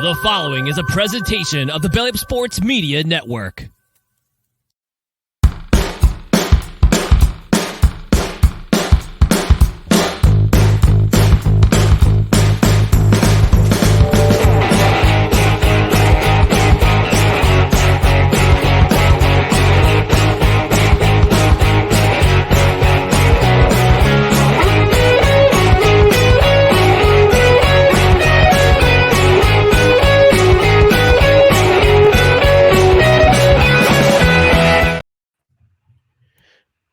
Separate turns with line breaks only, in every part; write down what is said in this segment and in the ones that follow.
The following is a presentation of the Belly Up Sports Media Network.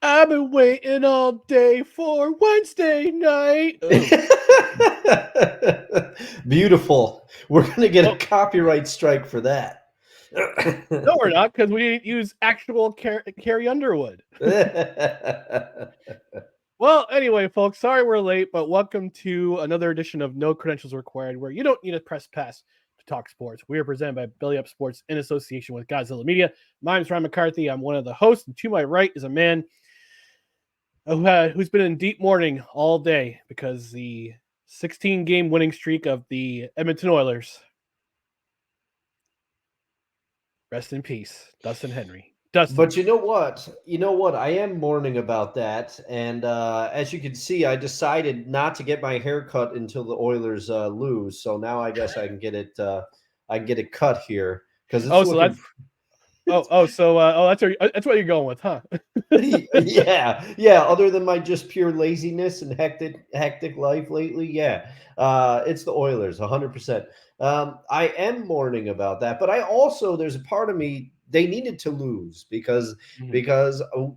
I've been waiting all day for Wednesday night.
Beautiful. We're going to get a copyright strike for that.
No, we're not, because we didn't use actual Carrie Underwood. Well, anyway, folks, sorry we're late, but welcome to another edition of No Credentials Required, where you don't need a press pass to talk sports. We are presented by Belly Up Sports in association with Godzilla Media. My name is Ryan McCarthy. I'm one of the hosts, and to my right is a man who's been in deep mourning all day because the 16-game winning streak of the Edmonton Oilers. Rest in peace, Dustin Henry. Dustin.
But you know what? I am mourning about that. And as you can see, I decided not to get my hair cut until the Oilers lose. So now I guess I can get it. I can get it cut here because
that's what you're going with, huh?
yeah. Other than my just pure laziness and hectic life lately, it's the Oilers, 100%. I am mourning about that, but there's a part of me, they needed to lose because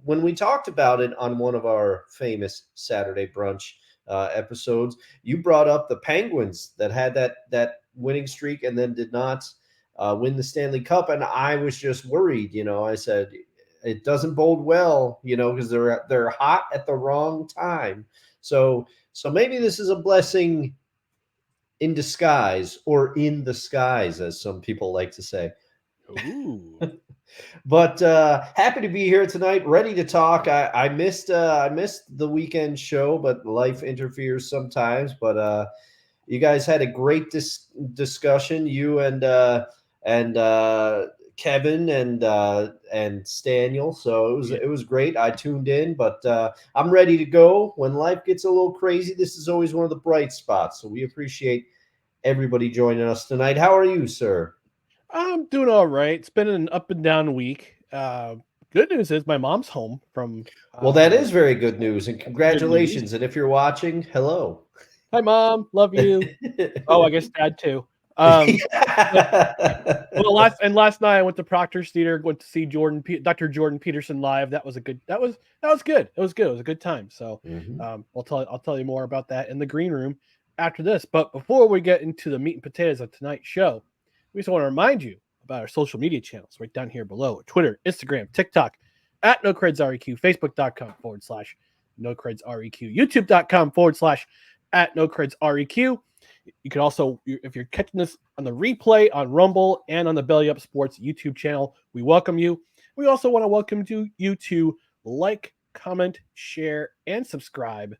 when we talked about it on one of our famous Saturday brunch episodes, you brought up the Penguins that had that winning streak and then did not win the Stanley Cup, and I was just worried. I said it doesn't bode well, because they're hot at the wrong time. So maybe this is a blessing in disguise, or in the skies, as some people like to say.
Ooh.
But happy to be here tonight, ready to talk. I missed the weekend show, but life interferes sometimes. But you guys had a great discussion, you and Kevin and Staniel. So it was great. I tuned in, but I'm ready to go. When life gets a little crazy, this is always one of the bright spots. So we appreciate everybody joining us tonight. How are you, sir?
I'm doing all right. It's been an up and down week. Good news is my mom's home from.
Well, that is very good news, and congratulations. And if you're watching, hello.
Hi, Mom. Love you. Oh, I guess Dad too. Last night I went to Proctor's Theater, went to see Dr. Jordan Peterson live. That was good. It was good. It was a good time. So I'll tell you more about that in the green room after this. But before we get into the meat and potatoes of tonight's show, we just want to remind you about our social media channels right down here below: Twitter, Instagram, TikTok at NoCredsREQ, Facebook.com/NoCredsREQ, YouTube.com/@NoCredsREQ. You can also, if you're catching this on the replay on Rumble and on the Belly Up Sports YouTube channel, we welcome you. We also want to welcome you to like, comment, share, and subscribe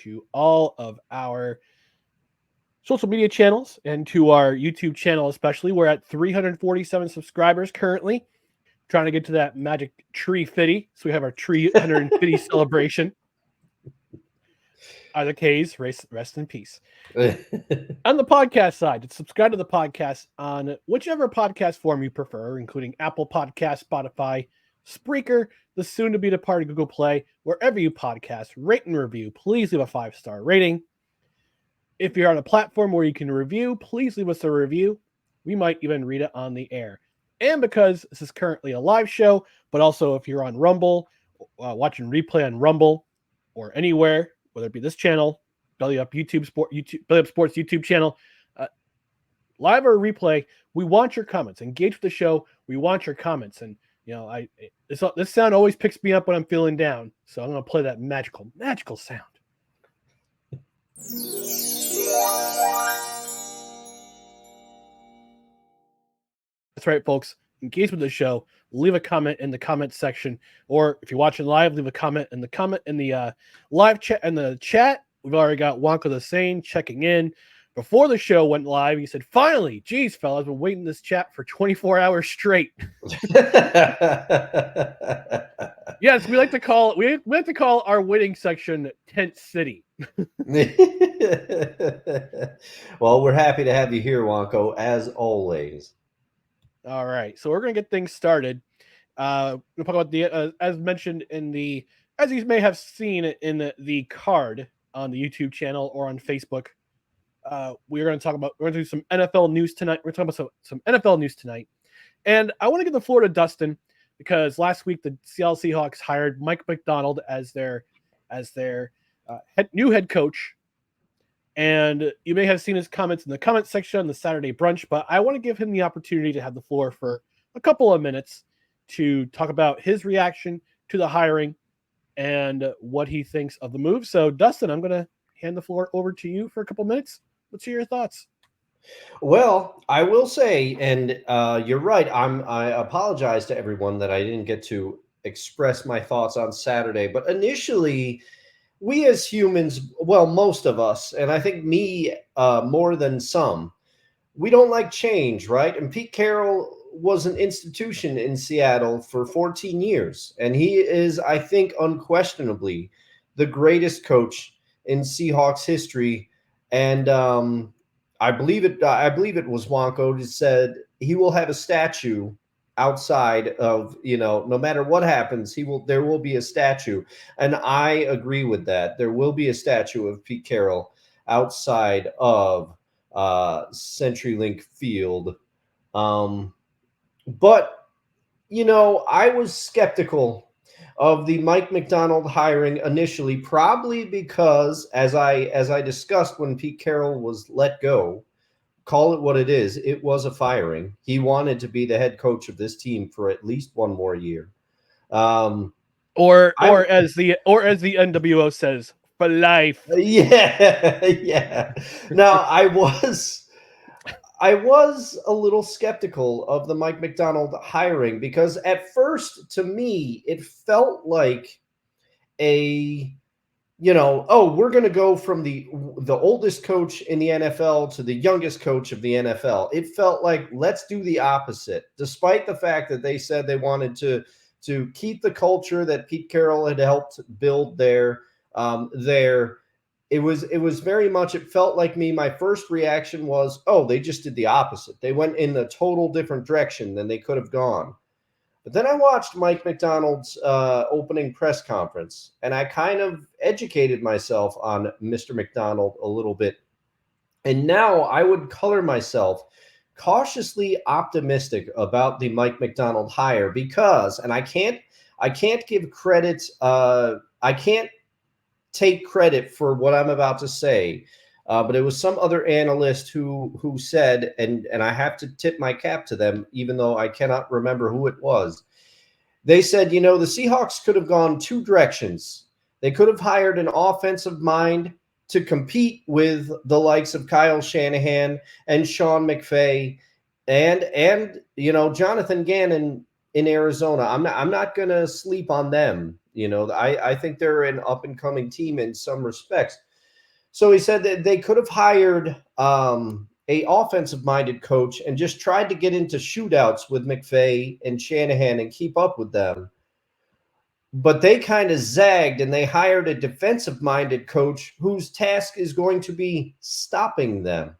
to all of our social media channels and to our YouTube channel especially. We're at 347 subscribers currently, trying to get to that magic tree 50. So we have our tree 150 celebration. Either case, rest in peace. On the podcast side, subscribe to the podcast on whichever podcast form you prefer, including Apple Podcasts, Spotify, Spreaker, the soon-to-be-departed Google Play, wherever you podcast. Rate and review. Please leave a 5-star rating. If you're on a platform where you can review, please leave us a review. We might even read it on the air. And because this is currently a live show, but also if you're on Rumble, watching replay on Rumble or anywhere, whether it be this channel, Belly Up Belly Up Sports YouTube channel, live or replay, we want your comments. Engage with the show. We want your comments. And this sound always picks me up when I'm feeling down. So I'm going to play that magical sound. That's right, folks. Engage with the show. Leave a comment in the comment section, or if you're watching live, leave a comment in the live chat. In the chat, we've already got Wonka the Sane checking in. Before the show went live, he said, "Finally, geez, fellas, I've been waiting this chat for 24 hours straight." Yes, we like to call our waiting section Tent City.
Well, we're happy to have you here, Wonko, as always.
All right, so we're gonna get things started. We'll talk about the as mentioned as you may have seen in the card on the YouTube channel or on Facebook. We're going to do some NFL news tonight. We're talking about some NFL news tonight, and I want to give the floor to Dustin because last week the Seattle Seahawks hired Mike MacDonald as their new head coach, and you may have seen his comments in the comment section on the Saturday brunch. But I want to give him the opportunity to have the floor for a couple of minutes to talk about his reaction to the hiring and what he thinks of the move. So, Dustin, I'm going to hand the floor over to you for a couple minutes. Let's hear your thoughts.
Well, I will say, and you're right. I apologize to everyone that I didn't get to express my thoughts on Saturday. But initially, we as humans, well, most of us, and I think me more than some, we don't like change, right? And Pete Carroll was an institution in Seattle for 14 years, and he is, I think, unquestionably the greatest coach in Seahawks history. And I believe it was Wonko who said he will have a statue outside of, no matter what happens, there will be a statue. And I agree with that. There will be a statue of Pete Carroll outside of CenturyLink Field. But I was skeptical of the Mike MacDonald hiring initially, probably because, as I discussed when Pete Carroll was let go, call it what it is, it was a firing. He wanted to be the head coach of this team for at least one more year.
Or as the NWO says, for life.
Yeah. Now, I was a little skeptical of the Mike MacDonald hiring because at first, to me, it felt like we're going to go from the oldest coach in the NFL to the youngest coach of the NFL. It felt like, let's do the opposite, despite the fact that they said they wanted to keep the culture that Pete Carroll had helped build there. It was very much, it felt like my first reaction was, oh, they just did the opposite. They went in a total different direction than they could have gone. But then I watched Mike MacDonald's opening press conference, and I kind of educated myself on Mr. MacDonald a little bit. And now I would color myself cautiously optimistic about the Mike MacDonald hire because, and I can't give credit, I can't take credit for what I'm about to say, but it was some other analyst who said, and I have to tip my cap to them, even though I cannot remember who it was. They said, the Seahawks could have gone two directions. They could have hired an offensive mind to compete with the likes of Kyle Shanahan and Sean McVay and Jonathan Gannon in Arizona. I'm not going to sleep on them. I think they're an up-and-coming team in some respects. So he said that they could have hired a offensive-minded coach and just tried to get into shootouts with McVay and Shanahan and keep up with them. But they kind of zagged, and they hired a defensive-minded coach whose task is going to be stopping them.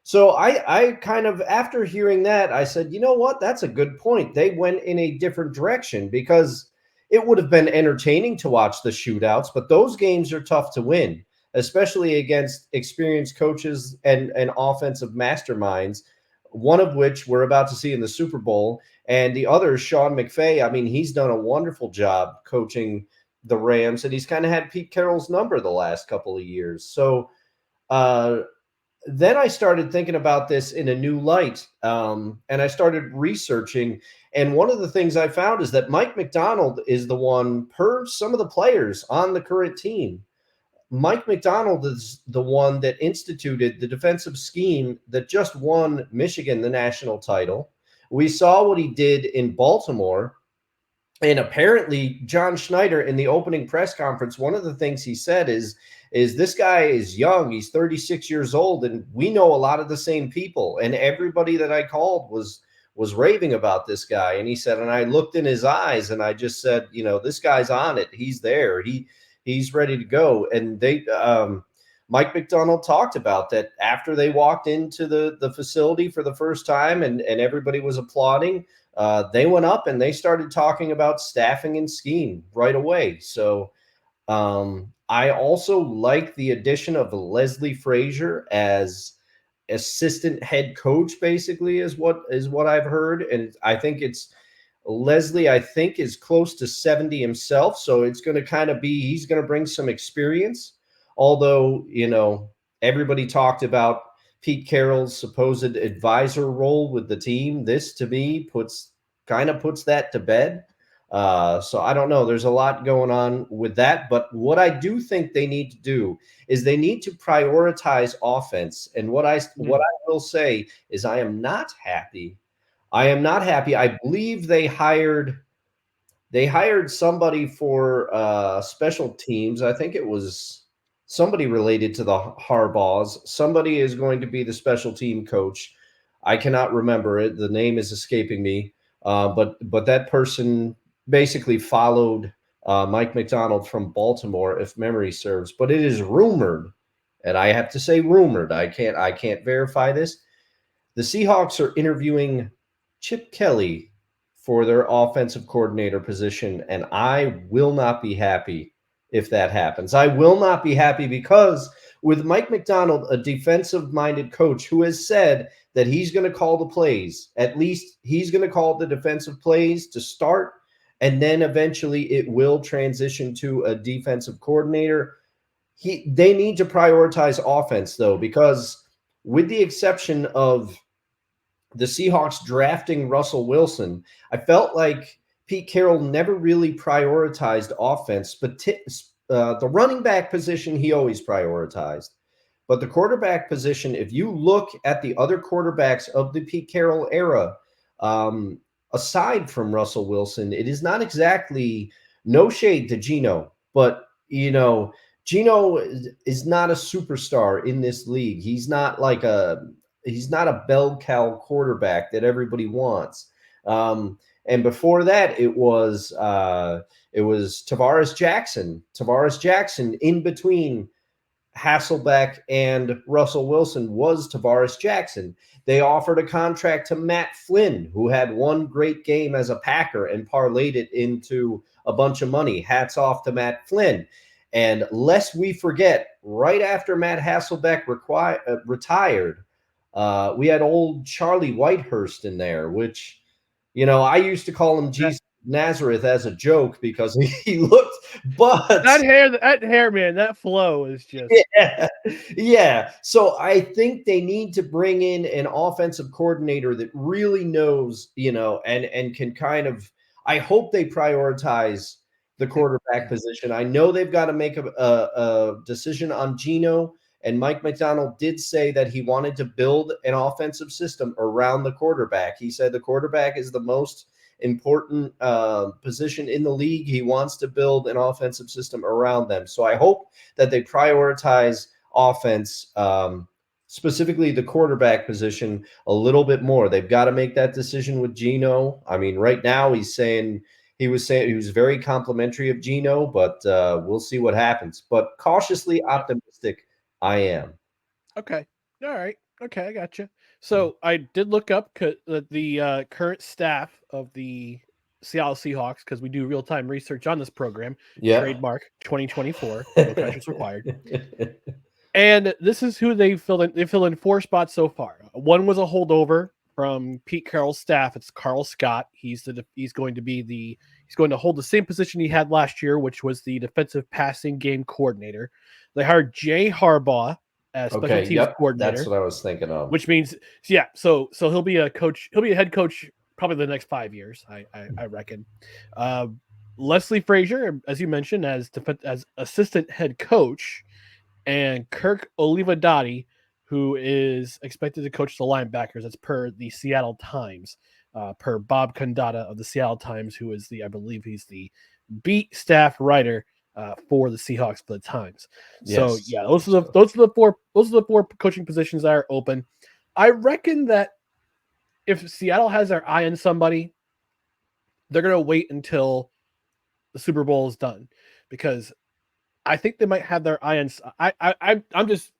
So I kind of, after hearing that, I said, you know what? That's a good point. They went in a different direction because it would have been entertaining to watch the shootouts, but those games are tough to win, especially against experienced coaches and offensive masterminds, one of which we're about to see in the Super Bowl, and the other, Sean McVay. I mean, he's done a wonderful job coaching the Rams, and he's kind of had Pete Carroll's number the last couple of years. So then I started thinking about this in a new light, and I started researching. And one of the things I found is that Mike MacDonald is the one, per some of the players on the current team, Mike MacDonald is the one that instituted the defensive scheme that just won Michigan the national title. We saw what he did in Baltimore, And apparently, John Schneider in the opening press conference, one of the things he said is this guy is young. He's 36 years old, and we know a lot of the same people. And everybody that I called was raving about this guy. And he said, and I looked in his eyes, and I just said, this guy's on it. He's there. He's ready to go. And Mike MacDonald talked about that after they walked into the facility for the first time, and everybody was applauding. They went up and they started talking about staffing and scheme right away. So I also like the addition of Leslie Frazier as assistant head coach, basically, is what I've heard. And I think Leslie, I think, is close to 70 himself. So it's going to kind of he's going to bring some experience. Although, everybody talked about Pete Carroll's supposed advisor role with the team. This, to me, puts that to bed. So I don't know. There's a lot going on with that. But what I do think they need to do is they need to prioritize offense. And what I will say is I am not happy. I believe they hired somebody for special teams. I think it was somebody related to the Harbaughs. Somebody is going to be the special team coach. I cannot remember it. The name is escaping me. But that person basically followed Mike MacDonald from Baltimore, if memory serves. But it is rumored, and I have to say rumored. I can't verify this. The Seahawks are interviewing Chip Kelly for their offensive coordinator position, and I will not be happy if that happens. I will not be happy because with Mike MacDonald, a defensive-minded coach who has said that he's going to call the plays, at least he's going to call the defensive plays to start, and then eventually it will transition to a defensive coordinator. They need to prioritize offense, though, because with the exception of the Seahawks drafting Russell Wilson, I felt like Pete Carroll never really prioritized offense, but the running back position he always prioritized. But the quarterback position, if you look at the other quarterbacks of the Pete Carroll era, aside from Russell Wilson, it is not exactly, no shade to Geno, but Geno is not a superstar in this league. He's not a bell cow quarterback that everybody wants. And before that, it was Tavares Jackson. Tavares Jackson, in between Hasselbeck and Russell Wilson, was Tavares Jackson. They offered a contract to Matt Flynn, who had one great game as a Packer and parlayed it into a bunch of money. Hats off to Matt Flynn. And lest we forget, right after Matt Hasselbeck retired, we had old Charlie Whitehurst in there, which, I used to call him Jesus Nazareth as a joke because he looked, but
that hair, man, that flow is just
yeah. So I think they need to bring in an offensive coordinator that really knows, and can kind of. I hope they prioritize the quarterback position. I know they've got to make a decision on Geno. And Mike MacDonald did say that he wanted to build an offensive system around the quarterback. He said the quarterback is the most important position in the league. He wants to build an offensive system around them. So I hope that they prioritize offense, specifically the quarterback position, a little bit more. They've got to make that decision with Geno. I mean, right now he was very complimentary of Geno, but we'll see what happens. But cautiously optimistic I am.
okay. All right. Okay, I got you. So I did look up the current staff of the Seattle Seahawks because we do real-time research on this program.
Yeah.
Trademark 2024. No contracts required. And this is who they filled in. They filled in 4 spots so far. One was a holdover from Pete Carroll's staff. It's Carl Scott. He's going to hold the same position he had last year, which was the defensive passing game coordinator. They hired Jay Harbaugh as special teams coordinator.
That's what I was thinking of.
Which means, so he'll be a coach. He'll be a head coach probably the next 5 years, I reckon. Leslie Frazier, as you mentioned, as assistant head coach, and Kirk Olivadotti, who is expected to coach the linebackers. That's per the Seattle Times. per Bob Condotta of the Seattle Times, who is I believe he's the beat staff writer for the Seahawks for the Times. So
Yes.
yeah, those are the four coaching positions that are open. I reckon that if Seattle has their eye on somebody, they're gonna wait until the Super Bowl is done, because I think they might have their eye on. I'm just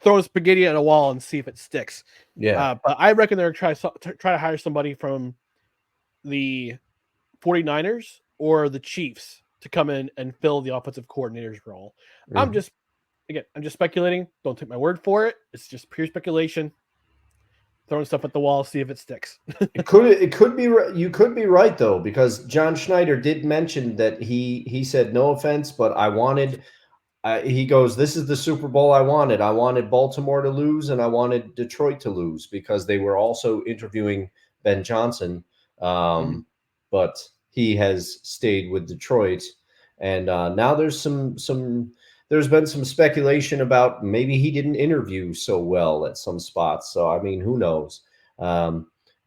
throwing spaghetti at a wall and see if it sticks.
Yeah.
But I reckon they're try to hire somebody from the 49ers or the Chiefs to come in and fill the offensive coordinator's role. I'm just speculating. Don't take my word for it. It's just pure speculation. Throwing stuff at the wall, see if it sticks.
It could be you could be right though, because John Schneider did mention that he said, no offense, but I wanted. He goes, this is the Super Bowl I wanted. I wanted Baltimore to lose, and I wanted Detroit to lose, because they were also interviewing Ben Johnson. But he has stayed with Detroit. And now there's there's been some speculation about maybe he didn't interview so well at some spots. So, I mean, who knows?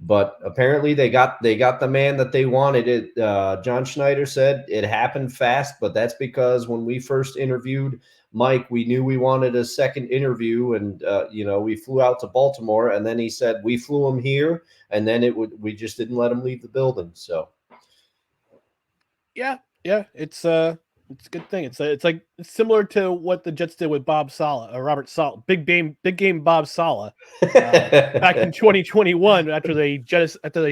But apparently they got the man that they wanted. It John Schneider said it happened fast, but that's because when we first interviewed Mike, we knew we wanted a second interview, and we flew out to Baltimore, and then he said we flew him here, and then we just didn't let him leave the building. So
yeah, it's a good thing. It's similar to what the Jets did with Bob Saleh, or Robert Saleh, big game Bob Saleh back in 2021 after they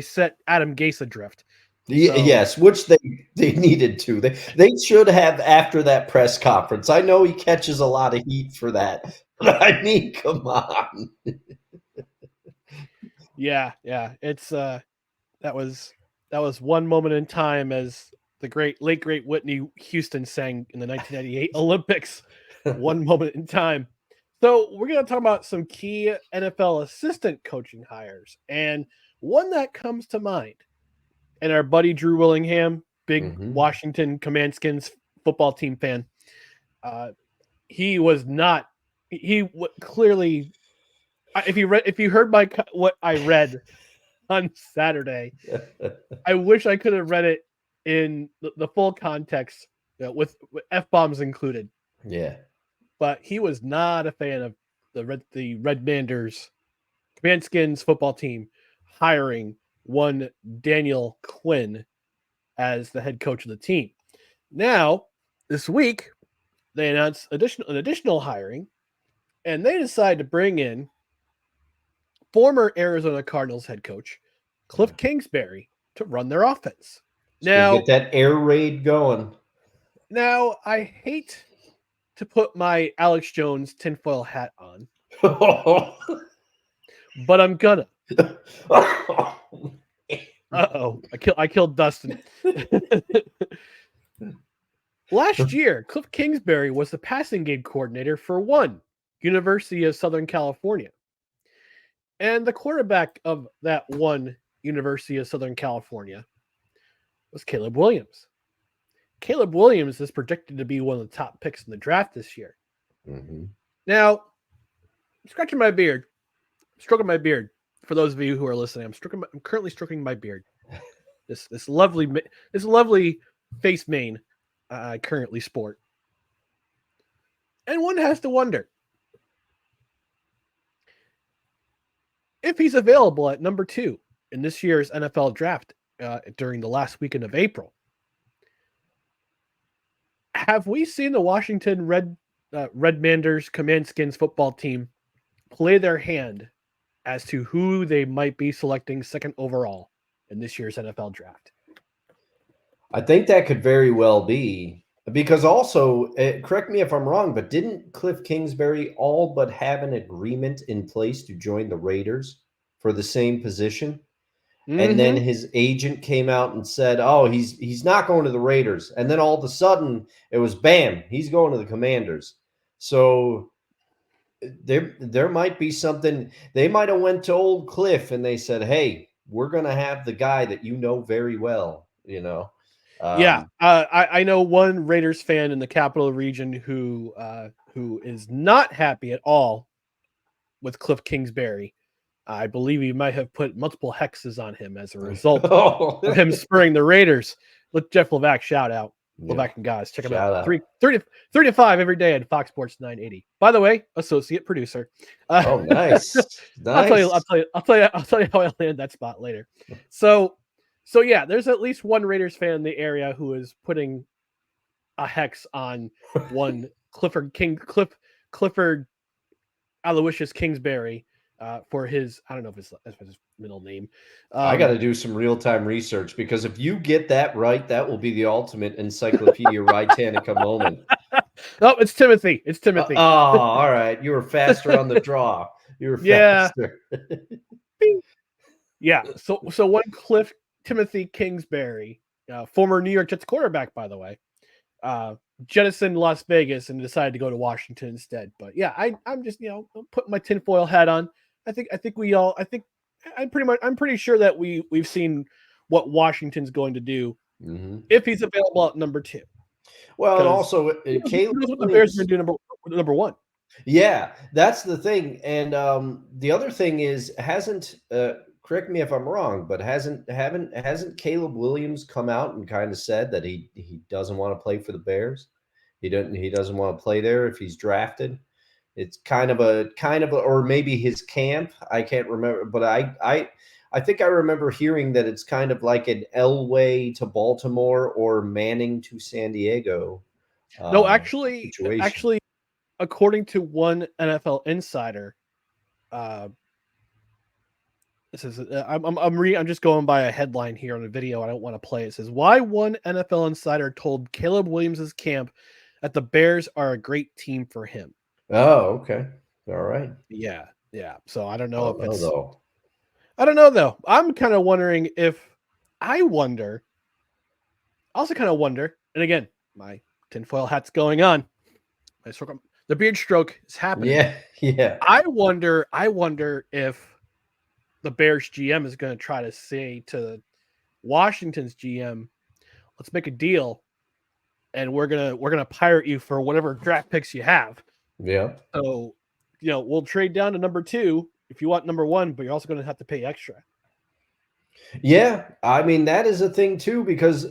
set Adam Gase adrift. So,
yes, which they needed to. They should have after that press conference. I know he catches a lot of heat for that, but I mean, come on.
Yeah, it's that was one moment in time, as the late great Whitney Houston sang in the 1998 Olympics. One moment in time. So we're going to talk about some key NFL assistant coaching hires, and one that comes to mind, and our buddy Drew Willingham, big Washington Commandskins football team fan, clearly, if you heard what I read on Saturday, I wish I could have read it in the full context, with F-bombs included.
Yeah.
But he was not a fan of the Redmanders Commandskins football team hiring one Daniel Quinn as the head coach of the team. Now, this week, they announced additional hiring, and they decided to bring in former Arizona Cardinals head coach Cliff Kingsbury to run their offense. Now,
get that air raid going.
Now, I hate to put my Alex Jones tinfoil hat on, but I'm gonna. Uh-oh, I killed Dustin. Last year, Cliff Kingsbury was the passing game coordinator for University of Southern California. And the quarterback of that University of Southern California was Caleb Williams. Caleb Williams is projected to be one of the top picks in the draft this year. Now, I'm stroking my beard. For those of you who are listening, I'm currently stroking my beard. This lovely face mane I currently sport. And one has to wonder if he's available at number 2 in this year's NFL draft during the last weekend of April. Have we seen the Washington Redmanders Commandskins football team play their hand as to who they might be selecting second overall in this year's NFL draft?
I think that could very well be, because also, correct me if I'm wrong, but didn't Cliff Kingsbury all but have an agreement in place to join the Raiders for the same position? And then his agent came out and said, oh, he's not going to the Raiders. And then all of a sudden it was bam, he's going to the Commanders. So there might be something. They might have went to old Cliff and they said, hey, we're going to have the guy that you know very well,
I know one Raiders fan in the Capital Region who is not happy at all with Cliff Kingsbury I believe he might have put multiple hexes on him as a result
Oh.
of him spurring the Raiders. Let Jeff Levac shout out.
Yeah.
Levac and guys, check him
Shout
out.
out.
3 to 5 every day at Fox Sports 980. By the way, associate producer.
Oh, nice. Nice.
I'll tell you how I landed that spot later. So yeah, there's at least one Raiders fan in the area who is putting a hex on one Clifford Aloysius Kingsbury for his, I don't know if it's his middle name.
I got to do some real-time research, because if you get that right, that will be the ultimate Encyclopedia Britannica moment.
Oh, it's Timothy. It's Timothy.
Oh, all right. You were faster on the draw. You were faster.
Yeah. So one Timothy Kingsbury, former New York Jets quarterback, by the way, jettisoned Las Vegas and decided to go to Washington instead. But yeah, I'm just putting my tinfoil hat on. I'm pretty sure that we've seen what Washington's going to do if he's available at number 2.
Well, and also
Caleb knows what the Bears are going to do number 1.
Yeah, that's the thing. And the other thing is, correct me if I'm wrong, but hasn't Caleb Williams come out and kind of said that he doesn't want to play for the Bears? He doesn't want to play there if he's drafted. It's kind of a or maybe his camp. I can't remember, but I think I remember hearing that it's kind of like an Elway to Baltimore or Manning to San Diego.
No, actually, according to one NFL insider, this is I'm just going by a headline here on a video. I don't want to play. It says, why one NFL insider told Caleb Williams' camp that the Bears are a great team for him.
Oh, okay. All right.
Yeah. So I don't know if it's.
Though.
I don't know though. I'm kind of wondering I also kind of wonder, and again, my tinfoil hat's going on. The beard stroke is happening.
Yeah.
I wonder if the Bears GM is going to try to say to Washington's GM, let's make a deal, and we're gonna pirate you for whatever draft picks you have.
Yeah.
So, we'll trade down to number 2 if you want number 1, but you're also going to have to pay extra.
Yeah, I mean, that is a thing too, because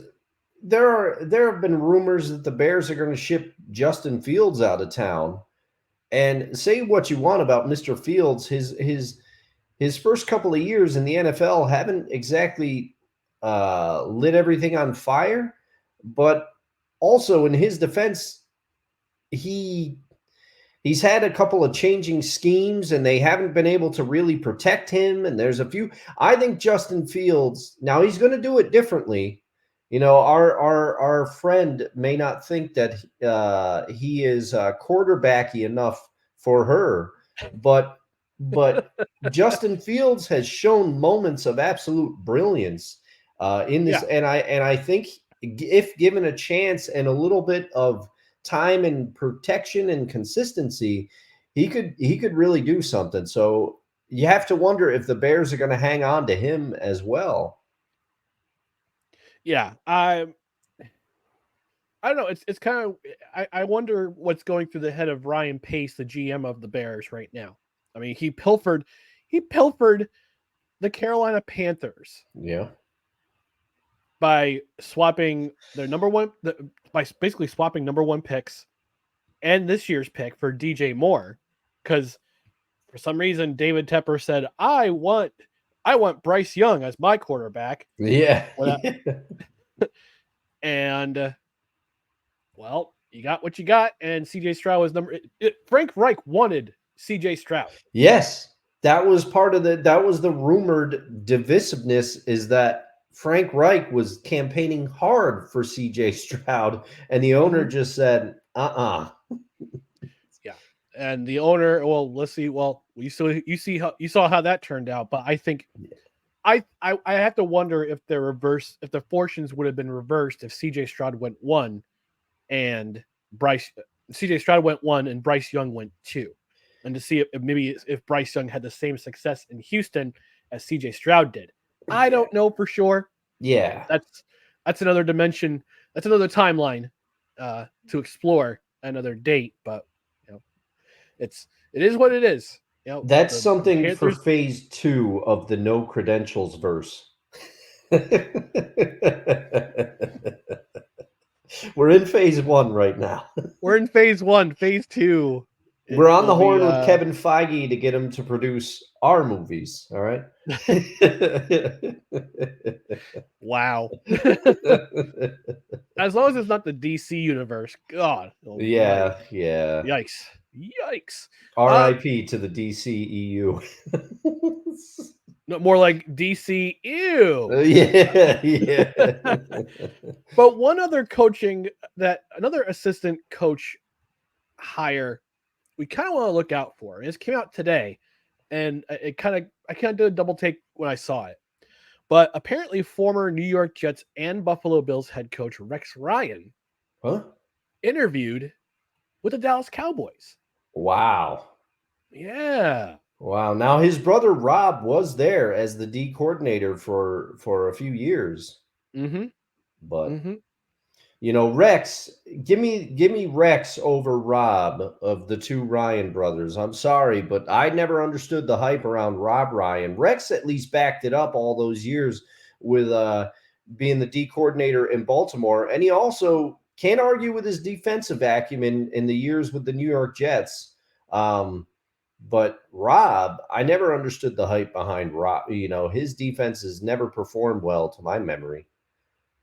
there have been rumors that the Bears are going to ship Justin Fields out of town. And say what you want about Mr. Fields, his first couple of years in the NFL haven't exactly lit everything on fire, but also in his defense, he's had a couple of changing schemes and they haven't been able to really protect him. And there's a few, I think Justin Fields, now he's going to do it differently. Our friend may not think that he is quarterbacky enough for her, but Justin Fields has shown moments of absolute brilliance in this. Yeah. And I think if given a chance and a little bit of time and protection and consistency, he could really do something. So you have to wonder if the Bears are going to hang on to him as well.
Yeah, I don't know. It's kind of I wonder what's going through the head of Ryan Pace, the GM of the Bears right now. I mean, he pilfered the Carolina Panthers.
Yeah.
By swapping their by basically swapping number 1 picks and this year's pick for DJ Moore, because for some reason David Tepper said, I want Bryce Young as my quarterback.
Yeah.
And well, you got what you got, and CJ Stroud was Frank Reich wanted CJ Stroud.
Yes. That was the rumored divisiveness, is that Frank Reich was campaigning hard for CJ Stroud, and the owner just said, Yeah.
And the owner, well, let's see. Well, you saw how that turned out, but I think I have to wonder if the fortunes would have been reversed if CJ Stroud went 1 and CJ Stroud went 1 and Bryce Young went 2. And to see if Bryce Young had the same success in Houston as CJ Stroud did. I don't know for sure.
Yeah.
That's another dimension. That's another timeline to explore, another date, but it is what it is.
That's
the
something for
Panthers.
phase 2 of the no credentials verse. We're in phase 1 right now.
We're in phase 1. Phase 2.
We're on the
will
horn
be,
with Kevin Feige to get him to produce our movies. All right.
Wow. As long as it's not the DC universe. God.
Yeah. Yeah.
Yikes. Yikes.
R.I.P. to the DCEU.
No, more like DC. Ew.
Yeah. Yeah.
But one other another assistant coach hire we kind of want to look out for. This came out today, and I kind of did a double take when I saw it. But apparently, former New York Jets and Buffalo Bills head coach Rex Ryan interviewed with the Dallas Cowboys.
Wow.
Yeah.
Wow. Now his brother Rob was there as the D coordinator for a few years.
Mm-hmm.
But
Mm-hmm.
Rex, give me Rex over Rob of the two Ryan brothers. I'm sorry, but I never understood the hype around Rob Ryan. Rex at least backed it up all those years with being the D coordinator in Baltimore, and he also can't argue with his defensive acumen in the years with the New York Jets. But Rob, I never understood the hype behind Rob. His defenses never performed well to my memory.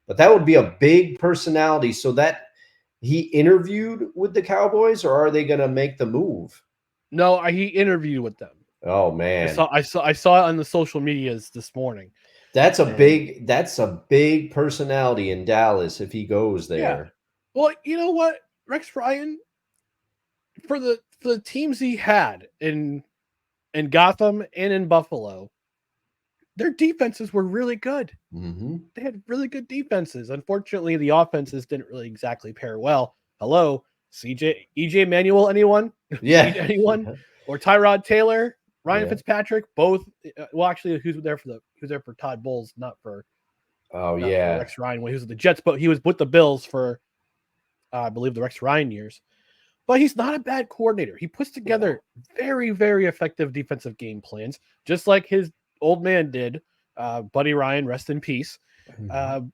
But that would be a big personality. So that he interviewed with the Cowboys, or are they going to make the move?
No, he interviewed with them.
Oh man,
I saw it on the social medias this morning.
That's a big personality in Dallas if he goes there.
Yeah. Well, you know what, Rex Ryan, for the teams he had in Gotham and in Buffalo, their defenses were really good.
Mm-hmm.
They had really good defenses. Unfortunately, the offenses didn't really exactly pair well. Hello, EJ Manuel, anyone?
Yeah,
anyone? Or Tyrod Taylor, Ryan
Yeah.
Fitzpatrick, both. Well, actually, who's there for Todd Bowles, not for
for
Rex Ryan when he was with the Jets, but he was with the Bills for I believe the Rex Ryan years. But he's not a bad coordinator. He puts together very, very effective defensive game plans, just like his old man did. Buddy Ryan, rest in peace.
Mhm.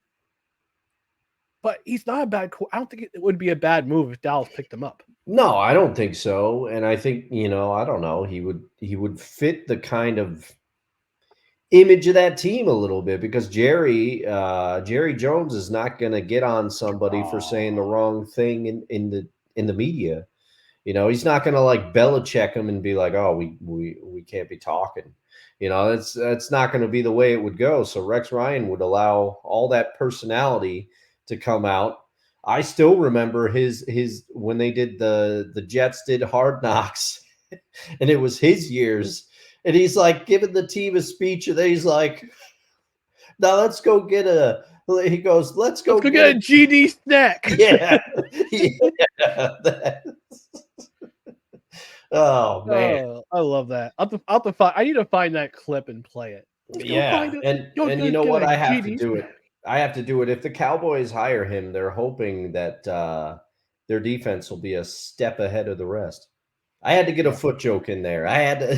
But he's not a bad. I don't think it would be a bad move if Dallas picked him up.
No, I don't think so. And I think, I don't know, he would fit the kind of image of that team a little bit, because Jerry Jones is not going to get on somebody for saying the wrong thing in the media. He's not going to like Belichick him and be like, "Oh, we can't be talking." That's not going to be the way it would go. So Rex Ryan would allow all that personality to come out. I still remember his when they did the Jets did Hard Knocks, and it was his years, and he's like giving the team a speech, and then he's like, "Now let's go get a." He goes, "Let's go
get a GD snack."
Yeah, yeah. Oh man,
I love that. I need to find that clip and play it.
yeah. And you know what? I have to do it. I have to do it. If the Cowboys hire him, they're hoping that their defense will be a step ahead of the rest. I had to get a foot joke in there. I had to.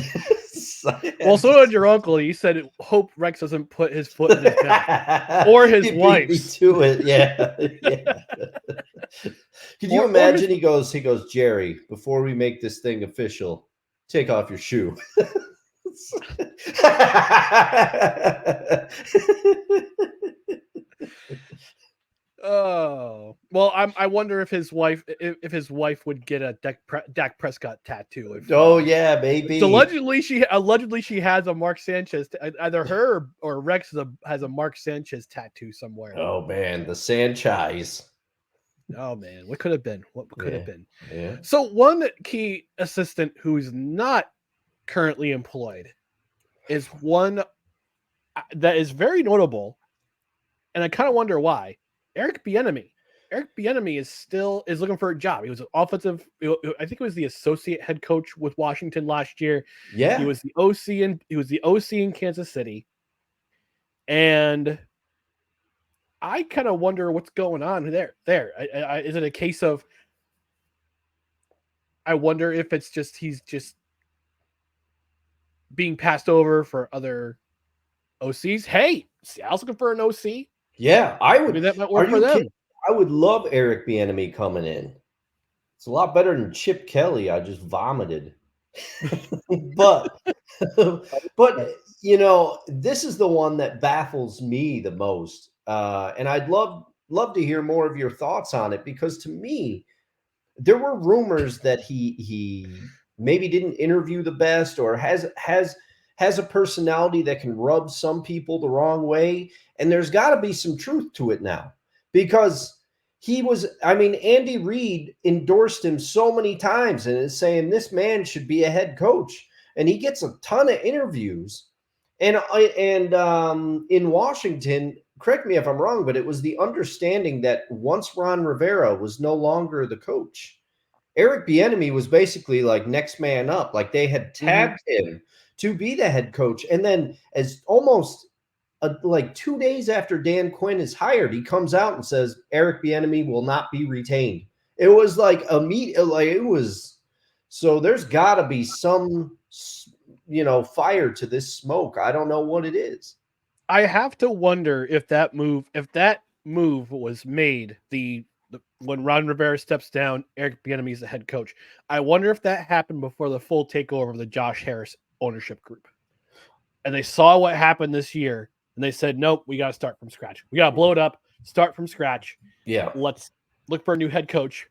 Well, so did your uncle. He said, "Hope Rex doesn't put his foot in his mouth or his wife's."
To it, yeah. Yeah. Could you imagine? He goes, "Jerry, before we make this thing official, take off your shoe."
Oh well, I wonder if his wife would get a Dak Prescott tattoo.
Yeah, maybe.
So allegedly she has a Mark Sanchez. Either her or Rex has a Mark Sanchez tattoo somewhere.
Oh man, the Sanchez.
Oh man, what could have been? What could have been?
Yeah.
So one key assistant who's not currently employed is one that is very notable, and I kind of wonder why. Eric Bieniemy. Eric Bieniemy is looking for a job. He was an offensive. I think he was the associate head coach with Washington last year.
Yeah,
he was the OC in Kansas City, and I kind of wonder what's going on there. Is it a case of? I wonder if it's just he's just being passed over for other OCs. Hey, Seattle's looking for an OC.
Yeah, I would.
Maybe that might
Are
work for
you
them.
kidding? I would love Eric Bieniemy coming in. It's a lot better than Chip Kelly. I just vomited. but but this is the one that baffles me the most. And I'd love to hear more of your thoughts on it, because to me, there were rumors that he maybe didn't interview the best, or has a personality that can rub some people the wrong way. And there's got to be some truth to it now, because Andy Reid endorsed him so many times and is saying this man should be a head coach, and he gets a ton of interviews. And in Washington, correct me if I'm wrong, but it was the understanding that once Ron Rivera was no longer the coach, Eric Bieniemy was basically like next man up. Like they had tapped him to be the head coach. And then as almost like 2 days after Dan Quinn is hired, he comes out and says Eric Bieniemy will not be retained. It was like so there's got to be some fire to this smoke. I don't know what it is.
I have to wonder if that move was made when Ron Rivera steps down, Eric Bieniemy is the head coach. I wonder if that happened before the full takeover of the Josh Harris ownership group. And they saw what happened this year, and they said, nope, we got to start from scratch. We got to blow it up, start from scratch.
Yeah.
Let's look for a new head coach.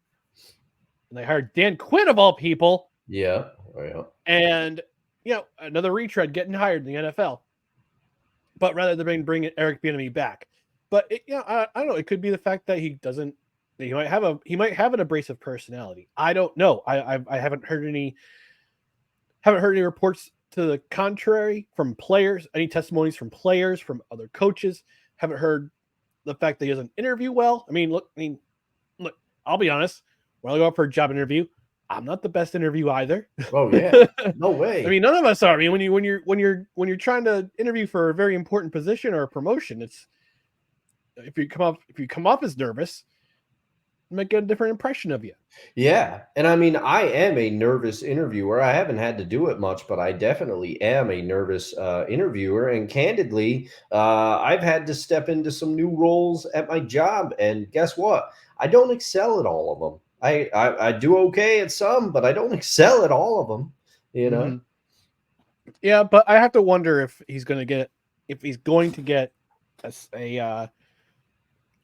And they hired Dan Quinn, of all people.
Yeah. Oh, yeah.
And, another retread getting hired in the NFL. But rather than bringing Eric Bieniemy back. But, I don't know. It could be the fact that he might have an abrasive personality. I don't know. I haven't heard any reports to the contrary from players, any testimonies from players, from other coaches. Haven't heard the fact that he doesn't interview well. Look, I'll be honest. When I go up for a job interview, I'm not the best interview either.
Oh yeah, no way.
None of us are. When you're trying to interview for a very important position or a promotion, it's if you come off as nervous, you might get a different impression of you.
Yeah, and I am a nervous interviewer. I haven't had to do it much, but I definitely am a nervous interviewer. And candidly, I've had to step into some new roles at my job, and guess what? I don't excel at all of them. I do okay at some, but I don't excel at all of them.
Mm-hmm. Yeah, but I have to wonder if he's going to get a.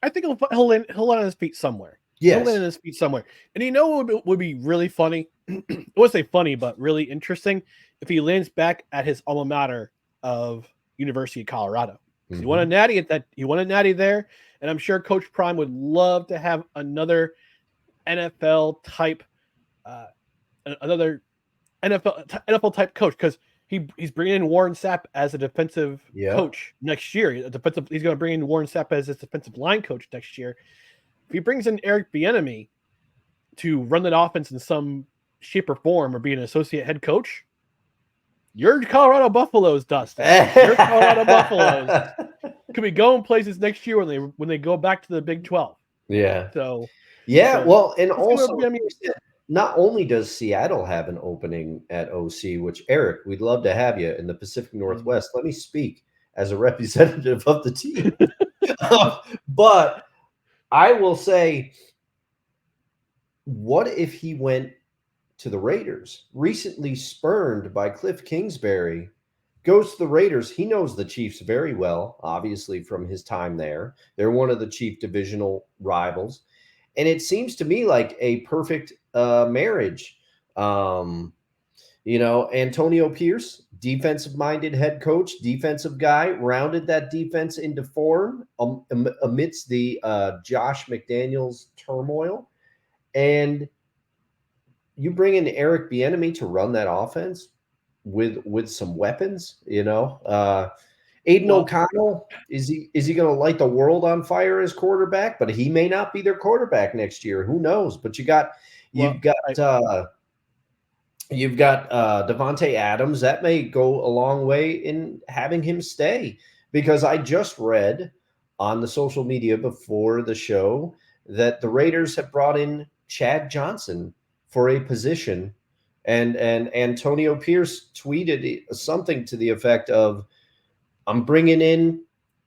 I think he'll land on his feet somewhere.
Yes.
He'll land on his feet somewhere. And what would be really funny? I wouldn't say funny, but really interesting if he lands back at his alma mater of University of Colorado. Mm-hmm. He won a natty there, and I'm sure Coach Prime would love to have another NFL type, NFL type coach, because he's bringing in Warren Sapp as a defensive coach next year. He's going to bring in Warren Sapp as his defensive line coach next year. If he brings in Eric Bieniemy to run that offense in some shape or form, or be an associate head coach, you're Colorado Buffaloes, Dustin. You're Colorado Buffaloes. Could be going places next year when they go back to the Big 12.
Yeah.
So.
Yeah, well, and also, not only does Seattle have an opening at OC, which, Eric, we'd love to have you in the Pacific Northwest. Let me speak as a representative of the team. But I will say, what if he went to the Raiders? Recently spurned by Cliff Kingsbury, goes to the Raiders. He knows the Chiefs very well, obviously, from his time there. They're one of the chief divisional rivals. And it seems to me like a perfect marriage. Antonio Pierce, defensive-minded head coach, defensive guy, rounded that defense into form amidst the Josh McDaniels turmoil. And you bring in Eric Bieniemy to run that offense with some weapons, Aiden O'Connell, is he going to light the world on fire as quarterback? But he may not be their quarterback next year. Who knows? But you've got Devontae Adams. That may go a long way in having him stay, because I just read on the social media before the show that the Raiders have brought in Chad Johnson for a position And Antonio Pierce tweeted something to the effect of, I'm bringing in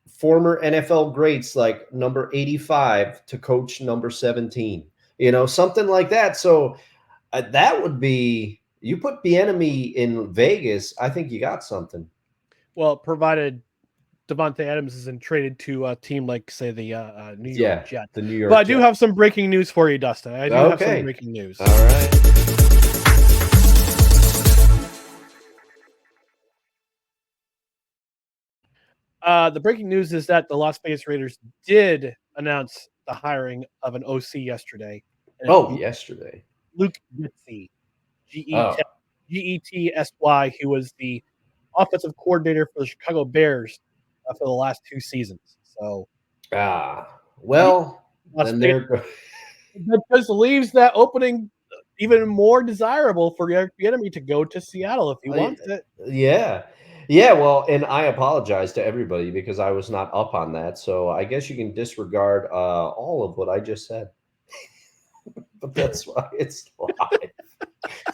former NFL greats like number 85 to coach number 17, something like that. So that would be, you put Bieniemy in Vegas, I think you got something.
Well, provided Devontae Adams isn't traded to a team like, say, the New York Jets.
The New York
But I do
Jets.
have some breaking news for you, Dustin. I do have some breaking news.
All right.
The breaking news is that the Las Vegas Raiders did announce the hiring of an OC yesterday.
Yesterday.
Luke Getsy, Getsy, who was the offensive coordinator for the Chicago Bears for the last 2 seasons. So,
then
that just leaves that opening even more desirable for Eric Bieniemy to go to Seattle if he wants it.
Yeah. Yeah, well, and I apologize to everybody because I was not up on that. So I guess you can disregard all of what I just said. But that's why it's live.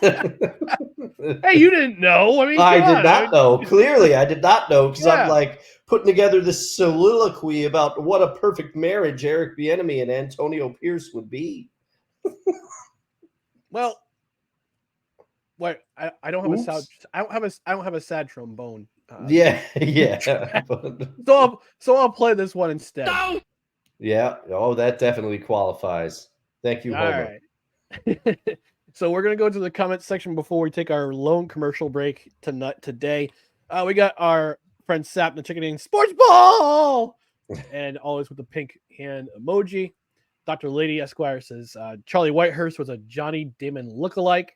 Hey, you didn't know. I mean,
I did not know. Clearly, I did not know because I'm like putting together this soliloquy about what a perfect marriage Eric Bieniemy and Antonio Pierce would be.
Well, what I don't have a sound. I don't have a sad trombone.
Yeah.
So I'll play this one instead. No!
Yeah. Oh, that definitely qualifies. Thank you, Homer.
All right. So we're gonna go to the comment section before we take our lone commercial break today. We got our friend Sap the Chicken Eating Sports Ball, and always with the pink hand emoji. Dr. Lady Esquire says Charlie Whitehurst was a Johnny Damon lookalike.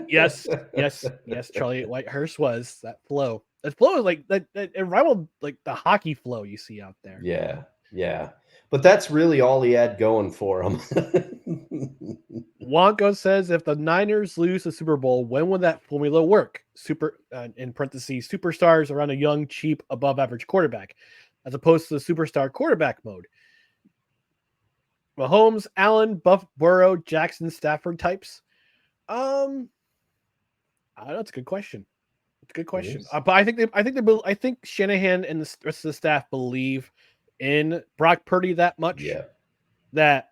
Yes. Charlie Whitehurst was. That flow. That flow is like that. It rivaled like the hockey flow you see out there.
Yeah. But that's really all he had going for him.
Wonko says, if the Niners lose the Super Bowl, when would that formula work? In parentheses, superstars around a young, cheap, above-average quarterback, as opposed to the superstar quarterback mode. Mahomes, Allen, Buff, Burrow, Jackson, Stafford types. I don't know. It's a good question. It's a good question. But I think Shanahan and the rest of the staff believe in Brock Purdy that much.
Yeah.
That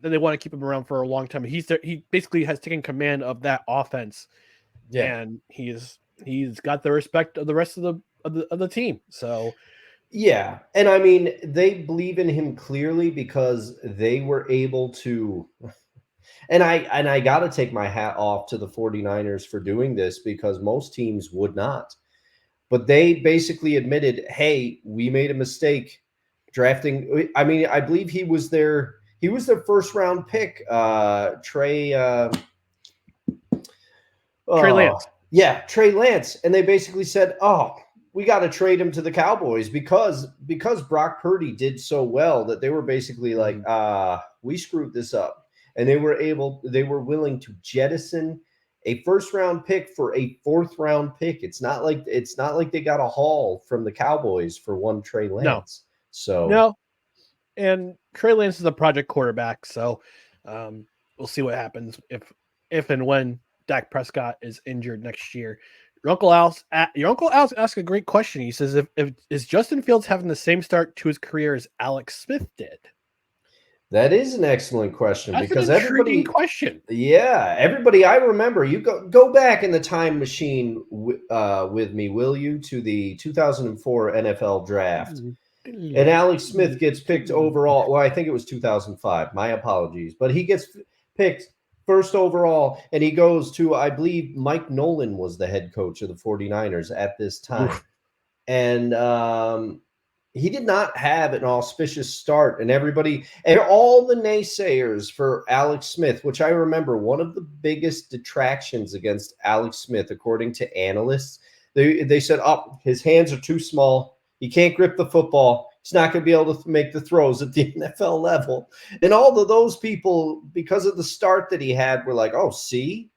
they want to keep him around for a long time. He basically has taken command of that offense. Yeah. And he's got the respect of the rest of the team. So
yeah. And I mean, they believe in him clearly because they were able to. And I got to take my hat off to the 49ers for doing this because most teams would not. But they basically admitted, hey, we made a mistake drafting. I mean, I believe he was their first round pick, Trey
Lance.
Yeah, Trey Lance. And they basically said, oh, we got to trade him to the Cowboys because Brock Purdy did so well that they were basically like, we screwed this up. And they were willing to jettison a first round pick for a fourth round pick. It's not like they got a haul from the Cowboys for one Trey Lance. No.
And Trey Lance is a project quarterback, so we'll see what happens if and when Dak Prescott is injured next year. Your Uncle Al asked a great question. He says, if is Justin Fields having the same start to his career as Alex Smith did?
That is an excellent question.
That's
because
an intriguing question.
Yeah, everybody. I remember you go back in the time machine with me, will you, to the 2004 NFL draft, and Alex Smith gets picked overall. Well, I think it was 2005. My apologies, but he gets picked first overall, and he goes to, I believe, Mike Nolan was the head coach of the 49ers at this time, and he did not have an auspicious start, and all the naysayers for Alex Smith, which I remember one of the biggest detractions against Alex Smith, according to analysts, they said, oh, his hands are too small. He can't grip the football. He's not going to be able to make the throws at the NFL level. And all of those people, because of the start that he had, were like, oh, see,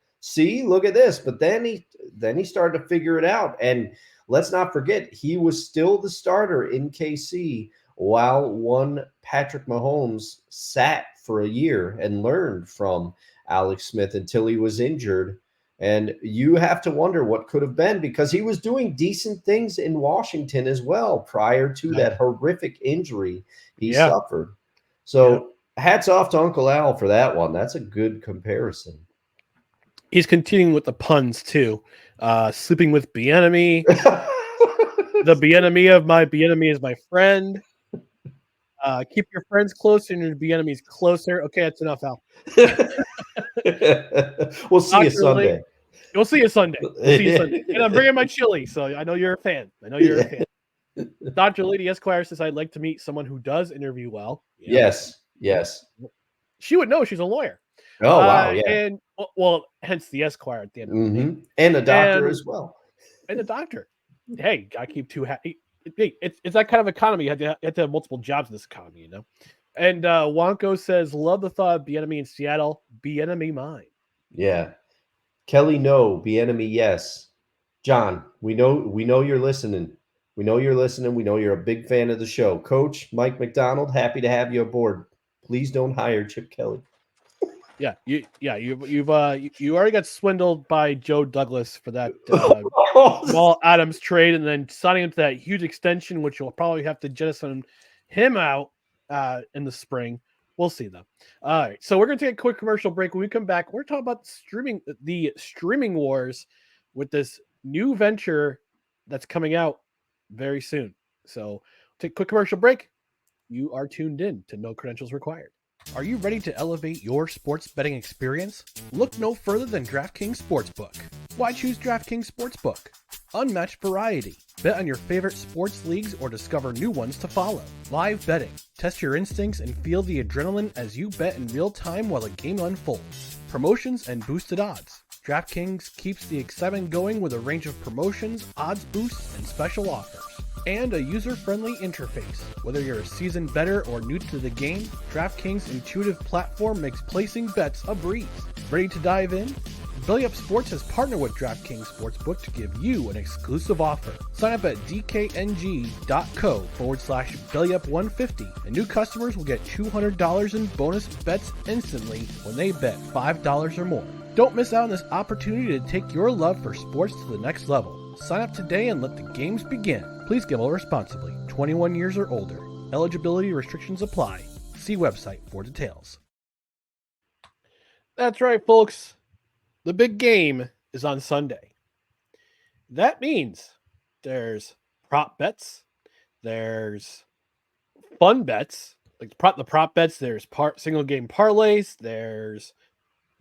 look at this. But then he started to figure it out. And let's not forget, he was still the starter in KC while one Patrick Mahomes sat for a year and learned from Alex Smith until he was injured. And you have to wonder what could have been, because he was doing decent things in Washington as well prior to that horrific injury he suffered. So hats off to Uncle Al for that one. That's a good comparison.
He's continuing with the puns too. Sleeping with Bieniemy. The Bieniemy of my Bieniemy is my friend. Keep your friends closer and your Bieniemy's closer. Okay, that's enough, Al.
We'll see you Sunday.
We'll see you Sunday. And I'm bringing my chili, so I know you're a fan. A fan. Dr. Lady Esquire says, I'd like to meet someone who does interview well.
Yes.
She would know. She's a lawyer.
Oh, wow, yeah.
And, well, hence the Esquire at the end of the day.
And a doctor as well.
And a doctor. Hey, I keep two happy. Hey, it's that kind of economy. You have to have multiple jobs in this economy, you know? And Wonko says, love the thought of Bieniemy in Seattle. Bieniemy mine.
Yeah. Kelly, no. Bieniemy, yes. John, we know you're listening. We know you're listening. We know you're a big fan of the show. Coach Mike MacDonald, happy to have you aboard. Please don't hire Chip Kelly.
You already got swindled by Joe Douglas for that Jamal Adams trade, and then signing him to that huge extension, which you'll probably have to jettison him out in the spring. We'll see though. All right, so we're gonna take a quick commercial break. When we come back, we're talking about the streaming wars with this new venture that's coming out very soon. So take a quick commercial break. You are tuned in to No Credentials Required. Are you ready to elevate your sports betting experience? Look no further than DraftKings Sportsbook. Why choose DraftKings Sportsbook? Unmatched variety. Bet on your favorite sports leagues or discover new ones to follow. Live betting. Test your instincts and feel the adrenaline as you bet in real time while the game unfolds. Promotions and boosted odds. DraftKings keeps the excitement going with a range of promotions, odds boosts, and special offers. And a user-friendly interface. Whether you're a seasoned bettor or new to the game, DraftKings' intuitive platform makes placing bets a breeze. Ready to dive in? Belly Up Sports has partnered with DraftKings Sportsbook to give you an exclusive offer. Sign up at dkng.co/BellyUp150 and new customers will get $200 in bonus bets instantly when they bet $5 or more. Don't miss out on this opportunity to take your love for sports to the next level. Sign up today and let the games begin. Please gamble responsibly. 21 years or older. Eligibility restrictions apply. See website for details. That's right, folks. The big game is on Sunday. That means there's prop bets. There's fun bets. Like the prop bets. There's single game parlays. There's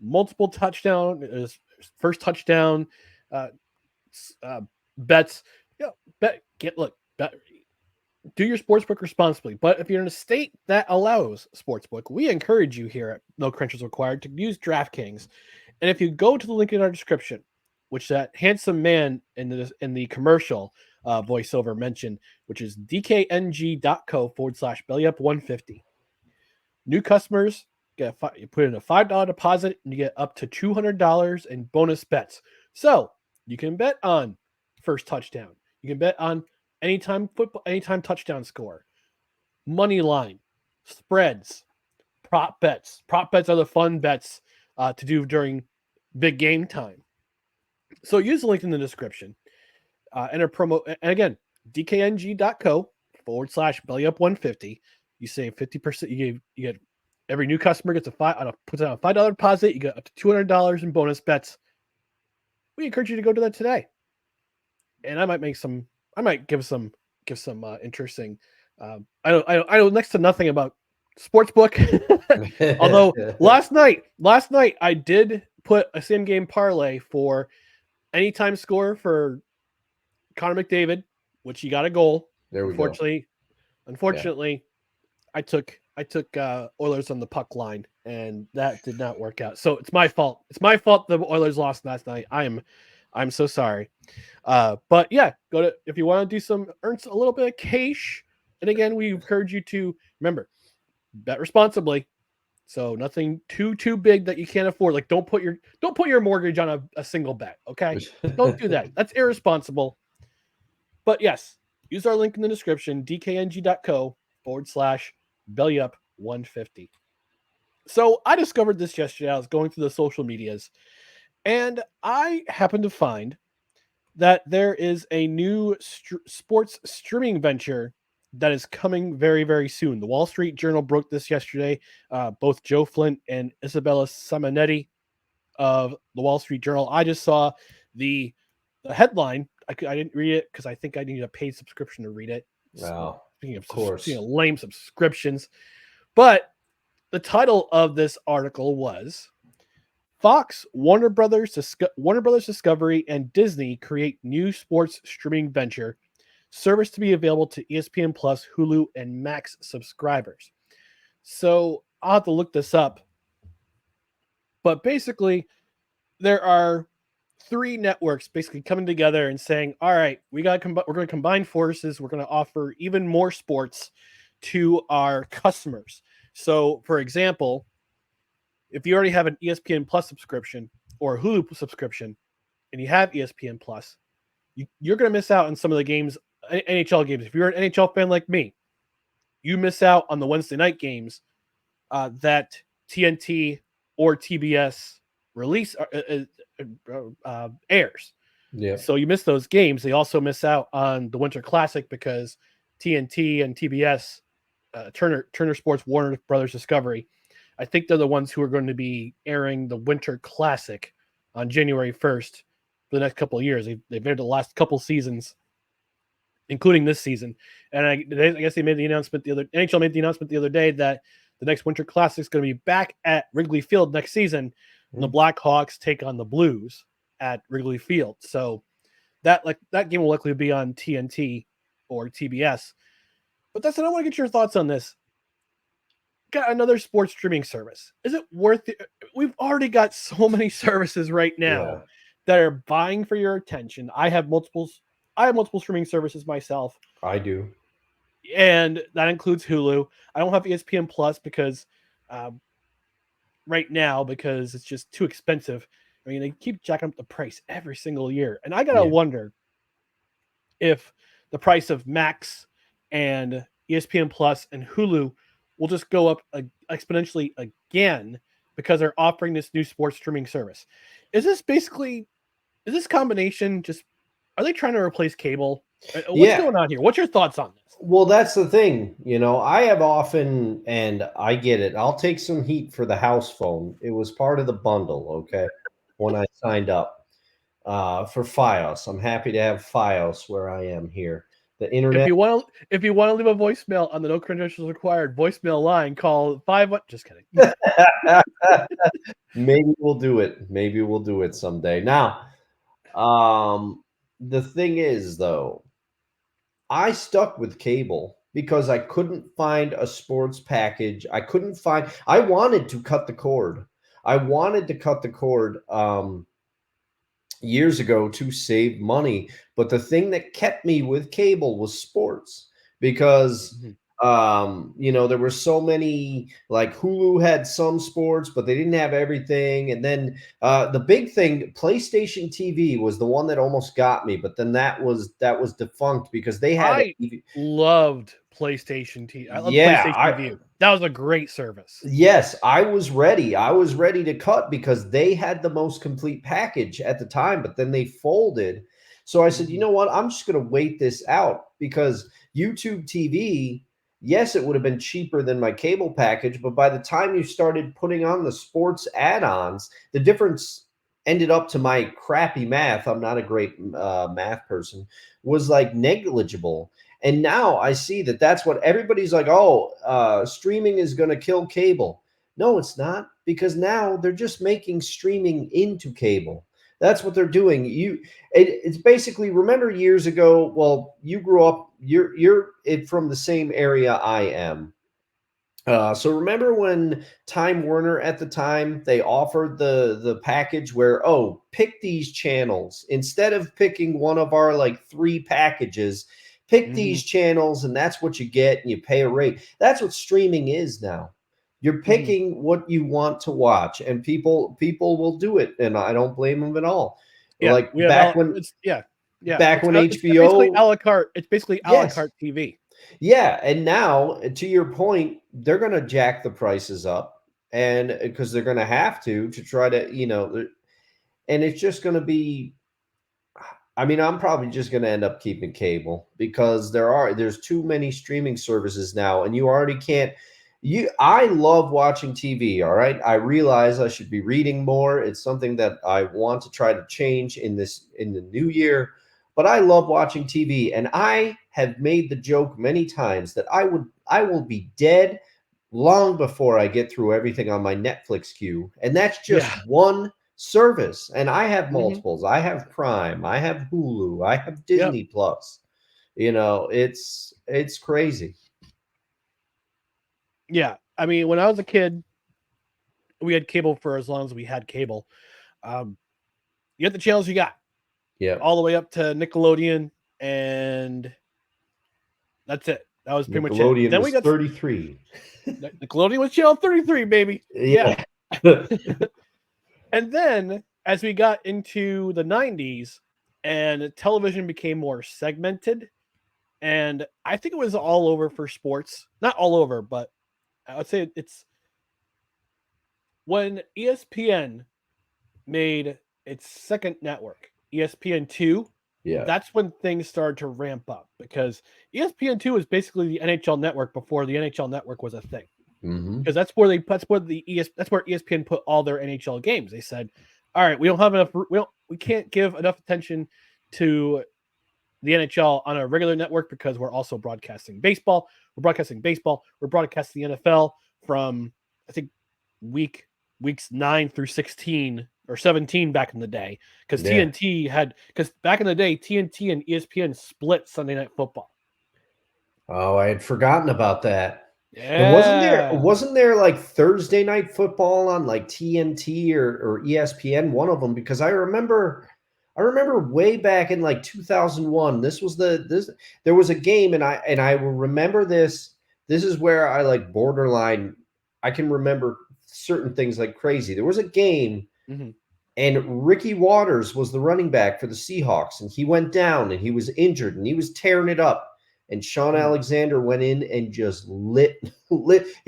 multiple touchdown. There's first touchdown bets. Bet. Do your sportsbook responsibly. But if you're in a state that allows sportsbook, we encourage you here at No Credentials Required to use DraftKings. And if you go to the link in our description, which that handsome man in the commercial voiceover mentioned, which is dkng.co/BellyUp150. New customers you put in a $5 deposit and you get up to $200 in bonus bets. So you can bet on first touchdown. You can bet on anytime touchdown score, money line, spreads, prop bets. Prop bets are the fun bets to do during big game time. So use the link in the description. Enter promo, and again, dkng.co/BellyUp150. You save 50%. You get every new customer gets puts down a $5 deposit. You get up to $200 in bonus bets. We encourage you to go do that today. And I might give some interesting. I know next to nothing about sportsbook. Although last night I did put a same game parlay for anytime score for Connor McDavid, which he got a goal.
There we
go. Unfortunately, I took Oilers on the puck line, and that did not work out. So it's my fault. It's my fault the Oilers lost last night. I'm so sorry. But yeah, if you want to earn a little bit of cash. And again, we encourage you to remember, bet responsibly. So nothing too big that you can't afford. Like don't put your mortgage on a single bet. Okay. Don't do that. That's irresponsible. But yes, use our link in the description, dkng.co/BellyUp150. So I discovered this yesterday. I was going through the social medias, and I happened to find that there is a new sports streaming venture that is coming very, very soon. The Wall Street Journal broke this yesterday. Both Joe Flint and Isabella Simonetti of the Wall Street Journal. I just saw the headline. I didn't read it because I think I need a paid subscription to read it.
Wow.
Speaking of
course.
lame subscriptions. But the title of this article was Fox, Warner Brothers Discovery, and Disney create new sports streaming venture, service to be available to ESPN Plus, Hulu, and Max subscribers. So I'll have to look this up. But basically, there are three networks basically coming together and saying, all right, we're going to combine forces. We're going to offer even more sports to our customers. So, for example, if you already have an ESPN Plus subscription or a Hulu subscription and you have ESPN Plus, you're going to miss out on some of the games, NHL games. If you're an NHL fan like me, you miss out on the Wednesday night games that TNT or TBS release airs.
Yeah.
So you miss those games. They also miss out on the Winter Classic because TNT and TBS, Turner Sports, Warner Brothers Discovery, I think they're the ones who are going to be airing the Winter Classic on January 1st for the next couple of years. They've aired the last couple seasons, including this season. And I guess they made the announcement NHL made the announcement the other day that the next Winter Classic is going to be back at Wrigley Field next season. And the Blackhawks take on the Blues at Wrigley Field. So that game will likely be on TNT or TBS. But Dustin, I want to get your thoughts on this. Got another sports streaming service. Is it worth it? We've already got so many services right now that are vying for your attention. I have multiple streaming services myself.
I do.
And that includes Hulu. I don't have ESPN Plus because right now because it's just too expensive. I mean, they keep jacking up the price every single year. And I got to wonder if the price of Max and ESPN Plus and Hulu will just go up exponentially again because they're offering this new sports streaming service. Is this combination just, are they trying to replace cable? What's going on here? What's your thoughts on this?
Well, that's the thing. I have often, and I get it, I'll take some heat for the house phone. It was part of the bundle, okay, when I signed up for Fios. I'm happy to have Fios where I am here. The internet.
If you want to leave a voicemail on the no credentials required voicemail line, call 51. Just kidding.
Maybe we'll do it. Maybe we'll do it someday. Now, the thing is, though, I stuck with cable because I couldn't find a sports package. I wanted to cut the cord. Years ago to save money. But the thing that kept me with cable was sports because, there were so many, like Hulu had some sports, but they didn't have everything. And then the big thing, PlayStation TV was the one that almost got me, but then that was defunct because they had.
I loved PlayStation TV. I loved PlayStation TV. That was a great service.
Yes, I was ready. I was ready to cut because they had the most complete package at the time, but then they folded. So I said, you know what? I'm just going to wait this out because YouTube TV, yes, it would have been cheaper than my cable package, but by the time you started putting on the sports add-ons, the difference ended up, to my crappy math, I'm not a great math person, was like negligible. And now I see that that's what everybody's like, streaming is going to kill cable. No, it's not, because now they're just making streaming into cable. That's what they're doing. It's basically, remember years ago, well, you grew up, you're from the same area I am. So remember when Time Warner at the time, they offered the package where, pick these channels. Instead of picking one of our like 3 packages, pick these channels and that's what you get and you pay a rate. That's what streaming is now. You're picking what you want to watch and people will do it. And I don't blame them at all.
Yeah,
like back when HBO,
it's basically a la carte. It's basically a la carte TV.
Yeah, and now, to your point, they're going to jack the prices up and because they're going to have to try to, and it's just going to be. I mean, I'm probably just going to end up keeping cable because there's too many streaming services now, and you already can't. I love watching TV. All right, I realize I should be reading more. It's something that I want to try to change in the new year. But I love watching TV, and I have made the joke many times that I will be dead long before I get through everything on my Netflix queue, and that's just one service. And I have multiples. I have Prime, I have Hulu, I have Disney Plus. It's crazy.
Yeah, I mean, when I was a kid, we had cable for as long as we had cable. You get the channels you got, all the way up to Nickelodeon, and that's it. That was pretty much it. Then we got
33.
Nickelodeon was channel 33, baby. Yeah. And then as we got into the 90s and television became more segmented, and I think it was all over for sports. Not all over, but I would say it's when ESPN made its second network, ESPN2.
Yeah.
That's when things started to ramp up because ESPN2 is basically the NHL network before the NHL network was a thing. Because that's where ESPN put all their NHL games. They said, all right, we can't give enough attention to the NHL on a regular network because we're also broadcasting baseball. We're broadcasting the NFL from, I think, weeks 9 through 16 or 17 back in the day. Because back in the day, TNT and ESPN split Sunday Night Football.
Oh, I had forgotten about that.
Yeah.
And wasn't there like Thursday Night Football on like TNT or ESPN, one of them? Because I remember way back in like 2001, there was a game, and I will remember this. This is where I like borderline. I can remember certain things like crazy. There was a game, and Ricky Waters was the running back for the Seahawks, and he went down and he was injured and he was tearing it up. And Sean Alexander went in and just he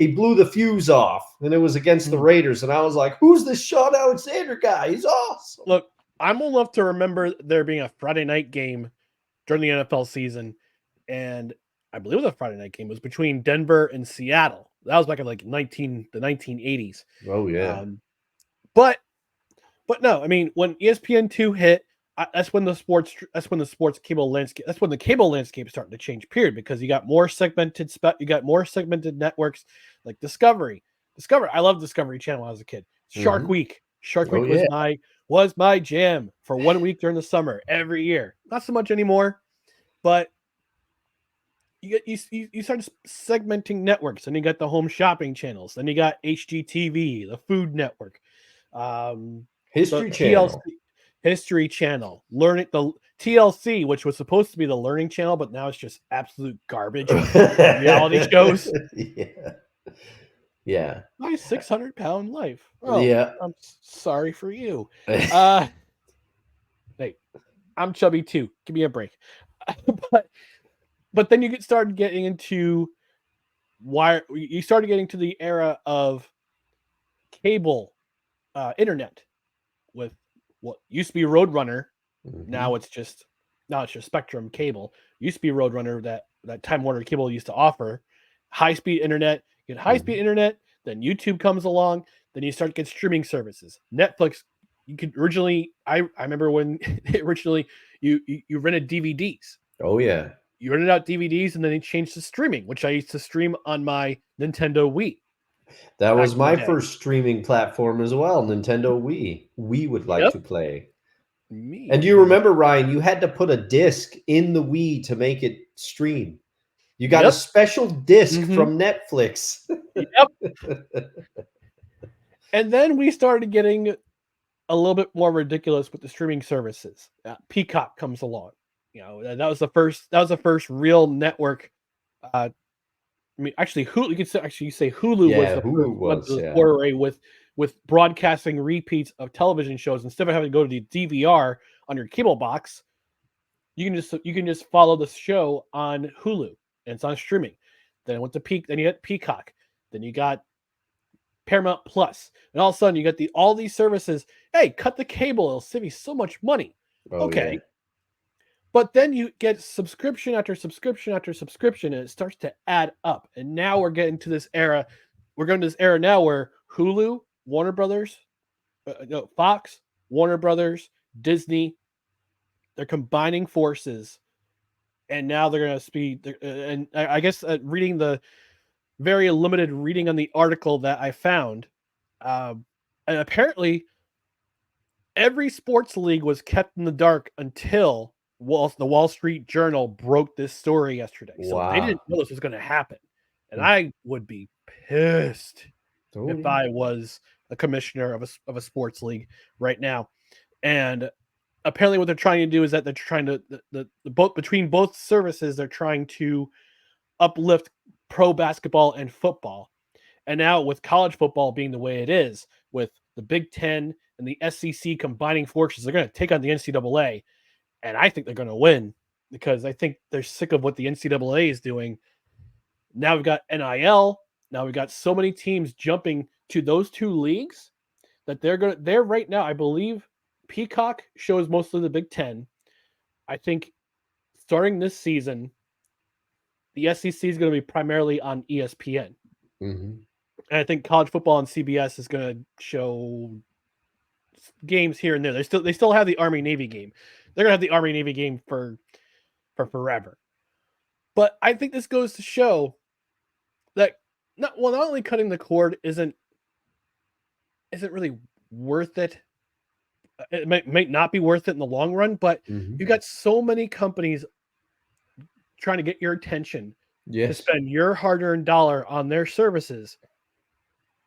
blew the fuse off, and it was against the Raiders. And I was like, who's this Sean Alexander guy? He's awesome.
Look, I'm old enough to remember there being a Friday night game during the NFL season. And I believe it was a Friday night game. It was between Denver and Seattle. That was back in like the 1980s.
Oh, yeah.
But no, I mean, when ESPN2 hit, that's when the cable landscape started to change. Period, because you got more segmented networks like Discovery. I loved Discovery Channel when I was a kid. Shark Week was my jam for 1 week during the summer every year. Not so much anymore, but you start segmenting networks, and you got the home shopping channels. Then you got HGTV, the Food Network,
History Channel.
History Channel, the TLC, which was supposed to be the learning channel, but now it's just absolute garbage. Reality shows.
Yeah.
My 600-pound life. Oh,
yeah.
I'm sorry for you. Hey, I'm chubby too. Give me a break. But then you started getting into the era of cable internet with what used to be Roadrunner. Now it's just Spectrum Cable. Used to be Roadrunner that Time Warner Cable used to offer. High-speed internet. You get high-speed internet, then YouTube comes along, then you start to get streaming services. Netflix, you could originally, I remember when originally you rented DVDs.
Oh, yeah.
You rented out DVDs, and then they changed to streaming, which I used to stream on my Nintendo Wii.
That was my first streaming platform as well, Nintendo Wii. We would like to play. And do you remember, Ryan, you had to put a disc in the Wii to make it stream. You got a special disc from Netflix.
And then we started getting a little bit more ridiculous with the streaming services. Peacock comes along. That was the first real network. I mean, actually, Hulu. You could say Hulu was the foray with broadcasting repeats of television shows instead of having to go to the DVR on your cable box. You can just follow the show on Hulu, and it's on streaming. Then it went to Then you got Peacock. Then you got Paramount Plus, and all of a sudden you get all these services. Hey, cut the cable; it'll save you so much money.
Oh,
Okay,
yeah.
but then you get subscription after subscription after subscription, and it starts to add up. And now we're getting to this era. We're going to this era now where Hulu, Warner Brothers, Fox, Warner Brothers, Disney, they're combining forces, and now they're going to speed. And I guess reading the very limited reading on the article that I found, and apparently every sports league was kept in the dark until the Wall Street Journal broke this story yesterday. So they didn't know this was going to happen. And I would be pissed if I was a commissioner of a sports league right now. And apparently what they're trying to do is that they're trying to between both services, they're trying to uplift pro basketball and football. And now with college football being the way it is, with the Big Ten and the SEC combining forces, they're going to take on the NCAA. And I think they're going to win because I think they're sick of what the NCAA is doing. Now we've got NIL. Now we've got so many teams jumping to those two leagues that they're right now, I believe Peacock shows mostly the Big Ten. I think starting this season, the SEC is going to be primarily on ESPN.
Mm-hmm.
And I think college football on CBS is going to show games here and there. They still have the Army-Navy game. They're going to have the Army-Navy game for forever. But I think this goes to show that not only cutting the cord isn't really worth it. It might not be worth it in the long run, but you've got so many companies trying to get your attention to spend your hard-earned dollar on their services.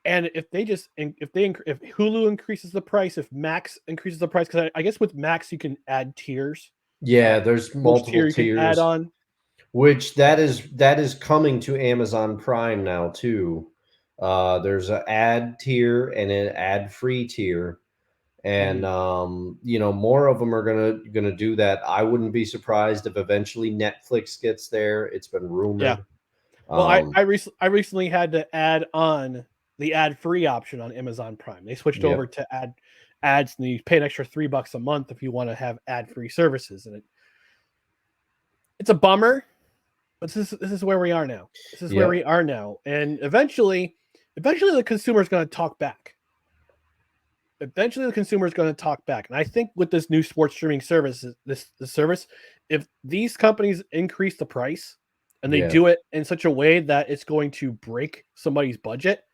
And if Hulu increases the price, if Max increases the price, because I guess with Max you can add tiers.
Yeah, there's multiple tiers
you can add on.
Which that is coming to Amazon Prime now too. There's an ad tier and an ad-free tier. And more of them are gonna do that. I wouldn't be surprised if eventually Netflix gets there. It's been rumored.
Yeah. Well, I recently had to add on the ad-free option on Amazon Prime. They switched over to ads, and you pay an extra $3 a month if you want to have ad-free services. And it's a bummer, but this is where we are now. This is where we are now, and eventually the consumer is going to talk back. Eventually the consumer is going to talk back. And I think with this new sports streaming service, this service, if these companies increase the price and they do it in such a way that it's going to break somebody's budget,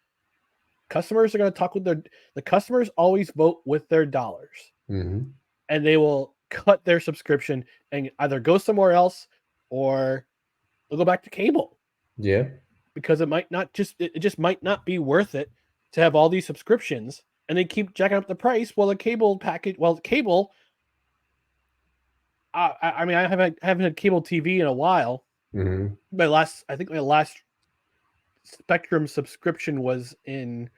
customers are going to talk with the customers always vote with their dollars. And they will cut their subscription and either go somewhere else or they'll go back to cable. Yeah. Because it just might not be worth it to have all these subscriptions. And they keep jacking up the price. Well, the cable package. Well, cable. I haven't had cable TV in a while. My last Spectrum subscription was in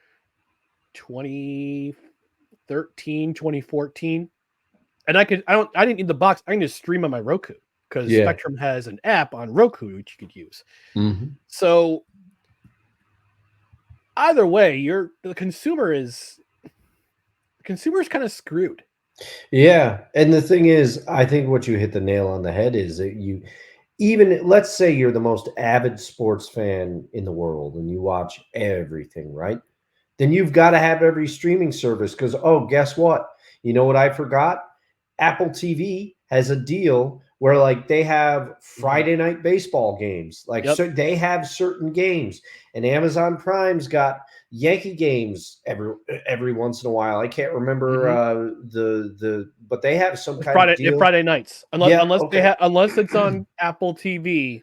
2013, 2014, and I didn't need the box. I can just stream on my Roku because Spectrum has an app on Roku which you could use. So either way, the consumer is kind of screwed.
Yeah. And the thing is, I think what you hit the nail on the head is that let's say you're the most avid sports fan in the world and you watch everything, right? Then you've got to have every streaming service because, guess what? You know what I forgot? Apple TV has a deal where like they have Friday night baseball games. So they have certain games, and Amazon Prime's got Yankee games every once in a while. I can't remember but they have some kind of deal.
Friday nights, unless it's on Apple TV.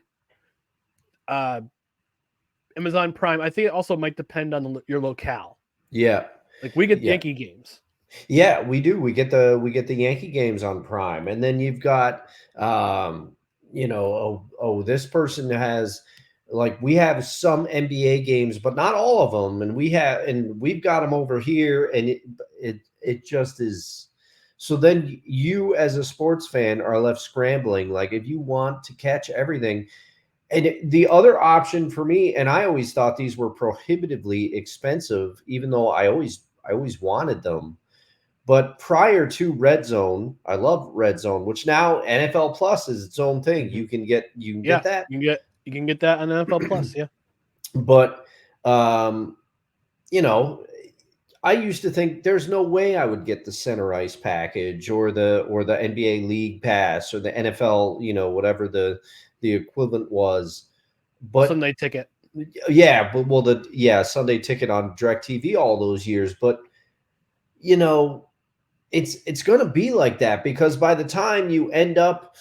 Amazon Prime, I think it also might depend on your locale. Yeah, like we get Yankee games.
Yeah, we do. We get the Yankee games on Prime, and then you've got this person has, like, we have some NBA games, but not all of them, and we've got them over here, and it just is. So then you as a sports fan are left scrambling, like if you want to catch everything. And the other option for me, and I always thought these were prohibitively expensive, even though I always wanted them. But prior to Red Zone, I love Red Zone, which now NFL Plus is its own thing. You can get that.
You can get that on NFL Plus, yeah.
But you know, I used to think there's no way I would get the center ice package or the NBA League Pass or the NFL, whatever the equivalent was. But
Sunday ticket.
Yeah, but Sunday ticket on DirecTV all those years. But it's going to be like that, because by the time you end up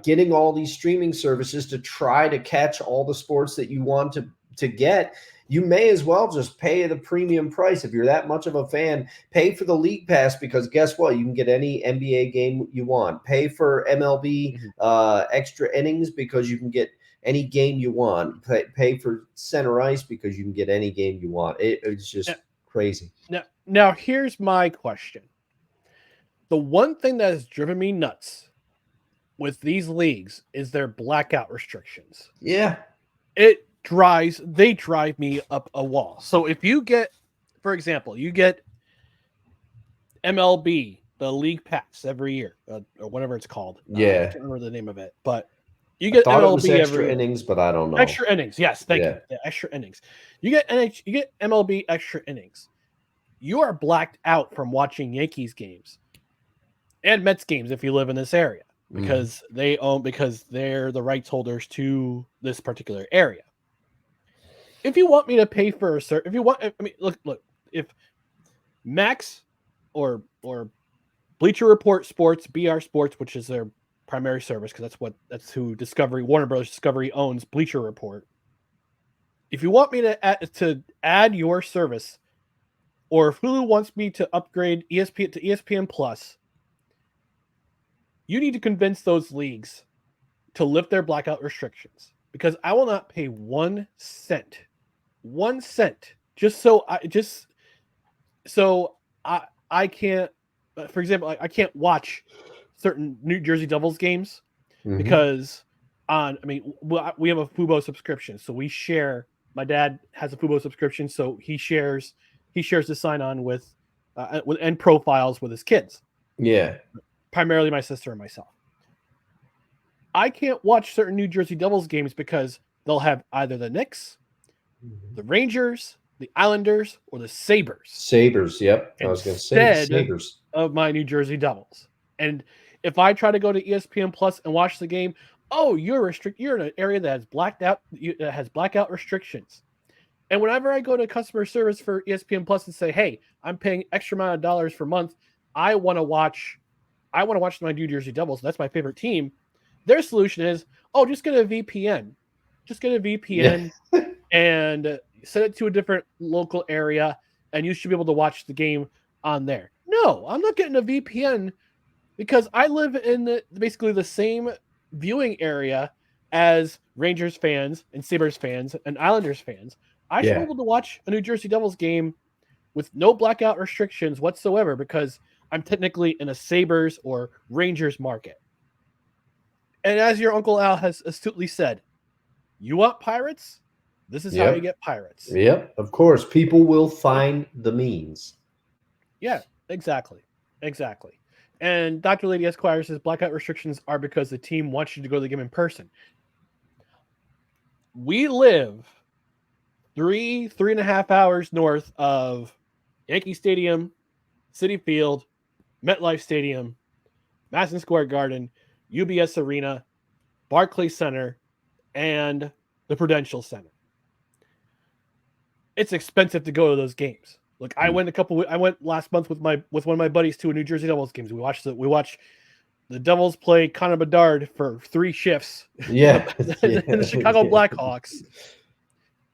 getting all these streaming services to try to catch all the sports that you want to get, you may as well just pay the premium price. If you're that much of a fan, pay for the league pass, because guess what? You can get any NBA game you want. Pay for MLB extra innings, because you can get any game you want. Pay for center ice, because you can get any game you want. It's just crazy.
Now, here's my question. The one thing that has driven me nuts with these leagues is their blackout restrictions.
Yeah.
They drive me up a wall. So if you get, for example, you get MLB, the league pass every year, or whatever it's called.
Yeah.
I can't remember the name of it, but you get
MLB
it was
extra innings, but I don't know.
Extra innings, yes, thank you. Yeah, extra innings. You get MLB extra innings. You are blacked out from watching Yankees games and Mets games if you live in this area, because because they're the rights holders to this particular area. If you want me to pay for look, if Max or Bleacher Report Sports, BR Sports, which is their primary service, because that's who Warner Brothers Discovery owns, Bleacher Report. If you want me to add your service, or if Hulu wants me to upgrade ESPN to ESPN Plus, you need to convince those leagues to lift their blackout restrictions, because I will not pay 1 cent, just so I can't. For example, I can't watch certain New Jersey Devils games because we have a Fubo subscription, so we share. My dad has a Fubo subscription, so he shares the sign on with and profiles with his kids.
Yeah.
Primarily my sister and myself. I can't watch certain New Jersey Devils games because they'll have either the Knicks, the Rangers, the Islanders, or the Sabres.
Sabres, yep. I was going to say Sabres
of my New Jersey Devils. And if I try to go to ESPN Plus and watch the game, you're in an area that has blackout restrictions. And whenever I go to customer service for ESPN Plus and say, "Hey, I'm paying extra amount of dollars per month. I want to watch my New Jersey Devils. That's my favorite team." Their solution is, just get a VPN. Just get a VPN and set it to a different local area, and you should be able to watch the game on there. No, I'm not getting a VPN, because I live in basically the same viewing area as Rangers fans and Sabres fans and Islanders fans. I should be able to watch a New Jersey Devils game with no blackout restrictions whatsoever, because I'm technically in a Sabres or Rangers market. And as your Uncle Al has astutely said, you want pirates? This is how you get pirates.
Yep, of course. People will find the means.
Yeah, exactly. And Dr. Lady Esquire says blackout restrictions are because the team wants you to go to the game in person. We live 3.5 hours north of Yankee Stadium, Citi Field, MetLife Stadium, Madison Square Garden, UBS Arena, Barclays Center, and the Prudential Center. It's expensive to go to those games. Look, I went last month with one of my buddies to a New Jersey Devils games. We watched the Devils play Connor Bedard for 3 shifts.
Yeah.
in the Chicago Blackhawks.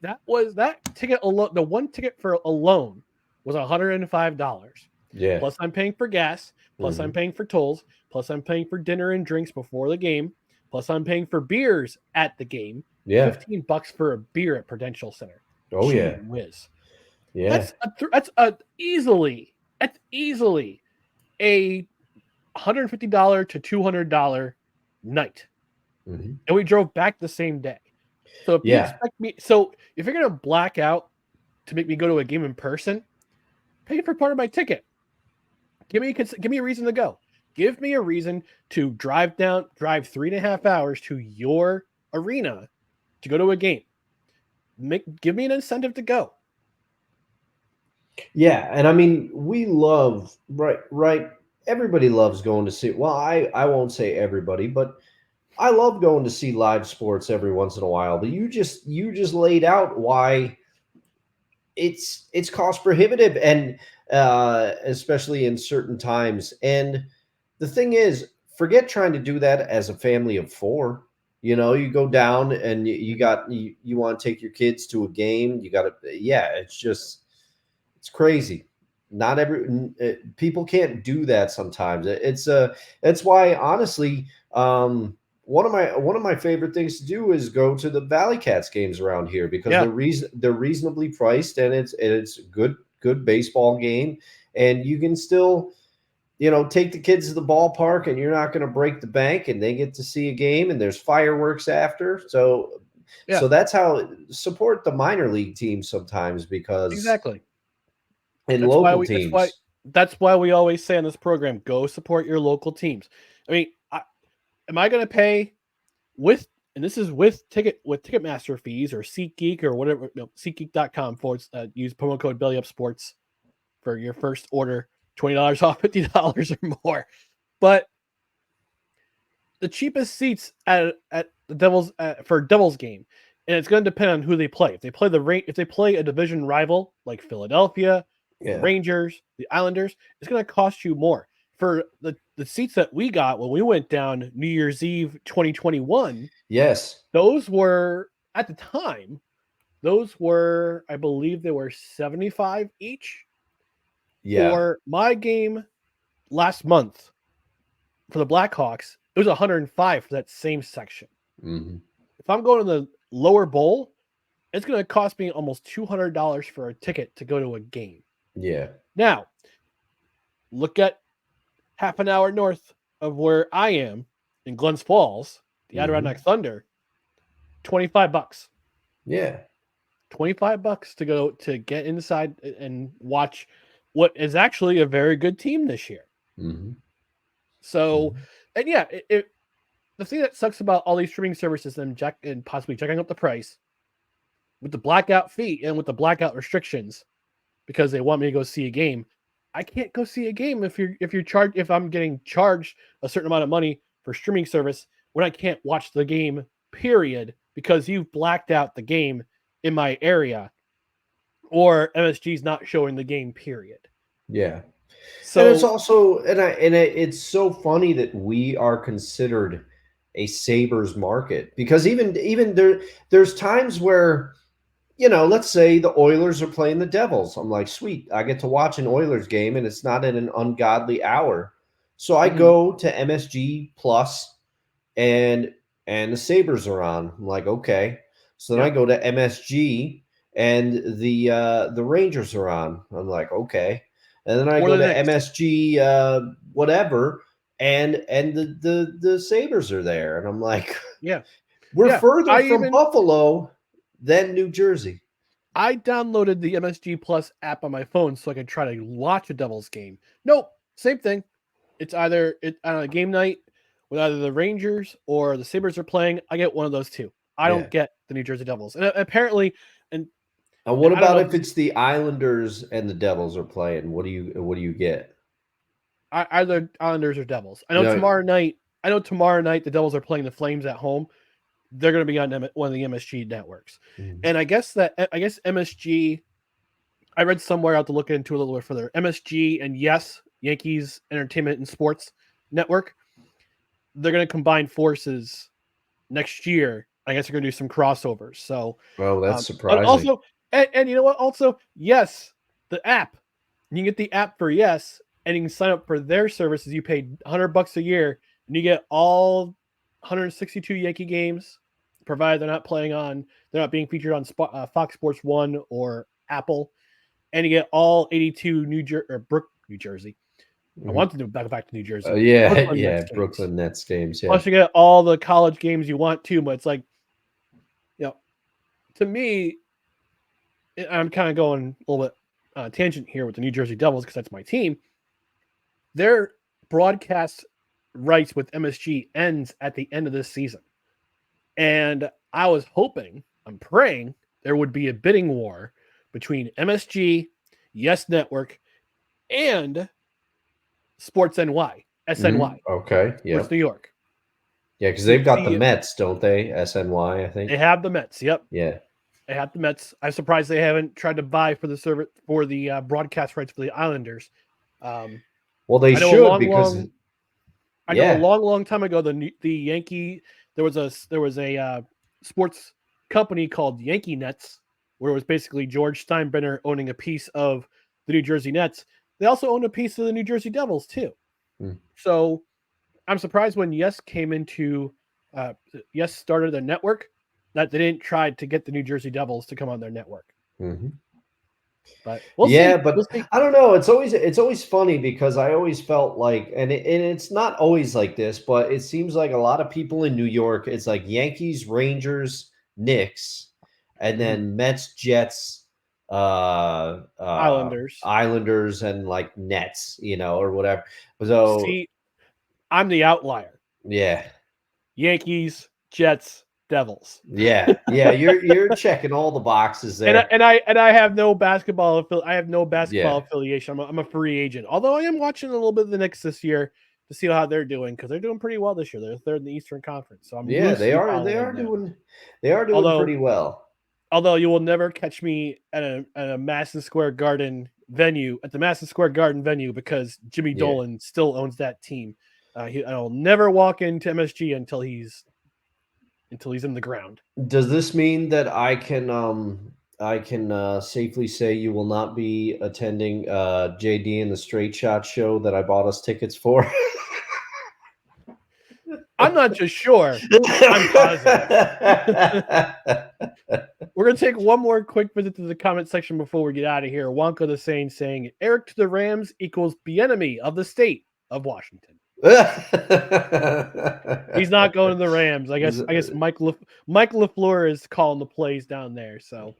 That ticket alone. The one ticket for alone was $105.
Yeah.
Plus I'm paying for gas. Plus I'm paying for tolls. Plus I'm paying for dinner and drinks before the game. Plus I'm paying for beers at the game.
Yeah.
$15 for a beer at Prudential Center.
Oh,
Gee
yeah.
whiz.
Yeah.
That's easily a $150 to $200 night.
Mhm.
and we drove back the same day. So if you expect me, if you're gonna black out to make me go to a game in person, pay for part of my ticket. Give me a reason to go. Give me a reason to drive 3.5 hours to your arena to go to a game. Give me an incentive to go.
Yeah, and I mean, we love right. Everybody loves going to see. Well, I won't say everybody, but I love going to see live sports every once in a while. But you just laid out why it's cost prohibitive, and especially in certain times. And the thing is, forget trying to do that as a family of four. You go down and you want to take your kids to a game. You got to, yeah. It's crazy. Not people can't do that sometimes. That's why, honestly, one of my favorite things to do is go to the Valley Cats games around here, because they're reasonably priced, and it's good baseball game, and you can still take the kids to the ballpark, and you're not going to break the bank, and they get to see a game, and there's fireworks after. So that's how support the minor league teams sometimes, because
Exactly.
and local teams.
That's why we always say on this program, go support your local teams. I mean, am I going to pay and this is with Ticketmaster fees or SeatGeek or whatever, SeatGeek.com use promo code BellyUpSports for your first order, $20 off, $50 or more. But the cheapest seats at the Devils for Devils game, and it's going to depend on who they play. If they play a division rival like Philadelphia, the Rangers, the Islanders, it's going to cost you more. For the seats that we got when we went down New Year's Eve 2021, those were, at the time, I believe they were $75 each.
Yeah.
For my game last month for the Blackhawks, it was $105 for that same section.
Mm-hmm.
If I'm going to the lower bowl, it's going to cost me almost $200 for a ticket to go to a game.
Yeah.
Now, look at half an hour north of where I am in Glens Falls, the Adirondack Thunder, $25.
Yeah.
$25 to go to get inside and watch what is actually a very good team this year.
Mm-hmm.
So, and yeah, the thing that sucks about all these streaming services and possibly checking up the price with the blackout fee and with the blackout restrictions, because they want me to go see a game. I can't go see a game if I'm getting charged a certain amount of money for streaming service when I can't watch the game, period, because you've blacked out the game in my area, or MSG's not showing the game, period.
Yeah.
So
and it's also, it's so funny that we are considered a Sabres market, because even there's times where, let's say the Oilers are playing the Devils. I'm like, sweet, I get to watch an Oilers game, and it's not at an ungodly hour. So I go to MSG Plus, and the Sabres are on. I'm like, okay. So then I go to MSG, and the Rangers are on. I'm like, okay. And then I go to MSG whatever, and the Sabres are there, and I'm like, we're further from Buffalo than New Jersey.
I downloaded the MSG Plus app on my phone so I could try to watch a Devils game. Nope, same thing. It's either on a game night when either the Rangers or the Sabres are playing. I get one of those two. I don't get the New Jersey Devils. And apparently,
and what about if it's the Islanders and the Devils are playing? What do you get?
Either Islanders or Devils. I know tomorrow night the Devils are playing the Flames at home. They're going to be on one of the MSG networks. And I guess MSG, I read somewhere, I have to look into a little bit further. MSG and Yankees Entertainment and Sports Network, they're going to combine forces next year. I guess they're going to do some crossovers. So,
that's surprising.
Also, and you know what? Also, the app. You can get the app for and you can sign up for their services. You pay $100 a year, and you get all 162 Yankee games, provided they're not being featured on Fox Sports 1 or Apple, and you get all 82 New Jersey I want to go back to New Jersey.
Brooklyn Nets games. Yeah.
Plus, you get all the college games you want to, but it's like, to me, I'm kind of going a little bit tangent here with the New Jersey Devils because that's my team. Their broadcast rights with MSG ends at the end of this season. And I was hoping, I'm praying, there would be a bidding war between MSG, Yes Network, and Sports NY, SNY.
Okay, yeah.
Sports New York.
Yeah, because they've got the Mets, don't they? SNY, I think.
They have the Mets, yep.
Yeah.
They have the Mets. I'm surprised they haven't tried to buy for the service for the broadcast rights for the Islanders.
Well, they should because
I know a long time ago the Yankee there was a sports company called Yankee Nets where it was basically George Steinbrenner owning a piece of the New Jersey Nets. They also owned a piece of the New Jersey Devils too. So I'm surprised when Yes came into Yes started their network that they didn't try to get the New Jersey Devils to come on their network. But we'll see.
I don't know. It's always funny because I always felt like, and it's not always like this, but it seems like a lot of people in New York, it's like Yankees, Rangers, Knicks, and then Mets, Jets, Islanders, and like Nets, or whatever. So
see, I'm the outlier.
Yeah.
Yankees, Jets, Devils.
Yeah. You're checking all the boxes there.
And I have no basketball affiliation. I'm a free agent. Although I am watching a little bit of the Knicks this year to see how they're doing because they're doing pretty well this year. They're third in the Eastern Conference. So
they are doing pretty well.
Although you will never catch me at a Madison Square Garden venue because Jimmy Dolan still owns that team. I'll never walk into MSG until he's in the ground.
Does this mean that I can safely say you will not be attending JD and the Straight Shot show that I bought us tickets for?
I'm not just sure. I'm positive. We're going to take one more quick visit to the comment section before we get out of here. Wonka the Sane saying, Eric to the Rams equals Bieniemy of the state of Washington. He's not going to the Rams. I guess Mike LaFleur is calling the plays down there. So,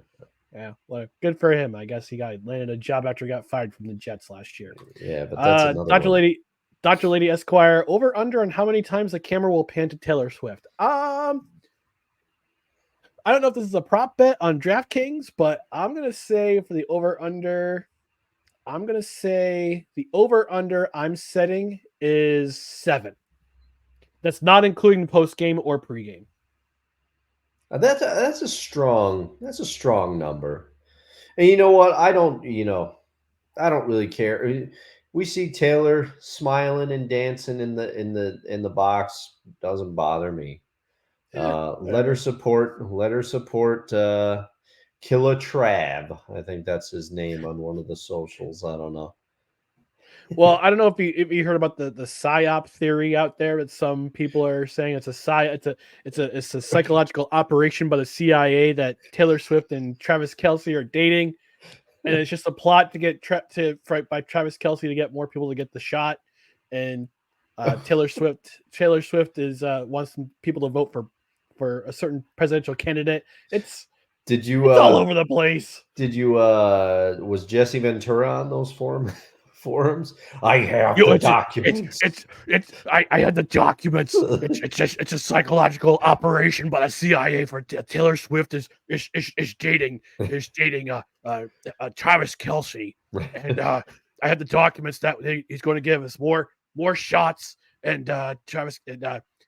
yeah, well, good for him. I guess he landed a job after he got fired from the Jets last year.
Yeah, but that's another
Dr. Lady Esquire, over under on how many times the camera will pan to Taylor Swift. I don't know if this is a prop bet on DraftKings, but I'm going to say for the over under, the over under I'm setting is 7. That's not including post game or pregame.
That's a strong number. And you know what? I don't really care. We see Taylor smiling and dancing in the box. Doesn't bother me. Let her support Killa Trav. I think that's his name on one of the socials. I don't know.
Well, I don't know if you heard about the psyop theory out there that some people are saying it's a psychological operation by the CIA that Taylor Swift and Travis Kelce are dating, and it's just a plot to get by Travis Kelce to get more people to get the shot, and Taylor Swift is wants people to vote for a certain presidential candidate. It's all over the place.
Was Jesse Ventura on those forums? I have the documents.
I had the documents. It's a psychological operation by the CIA for Taylor Swift is dating Travis Kelce, and I had the documents that he's going to give us more shots, and Travis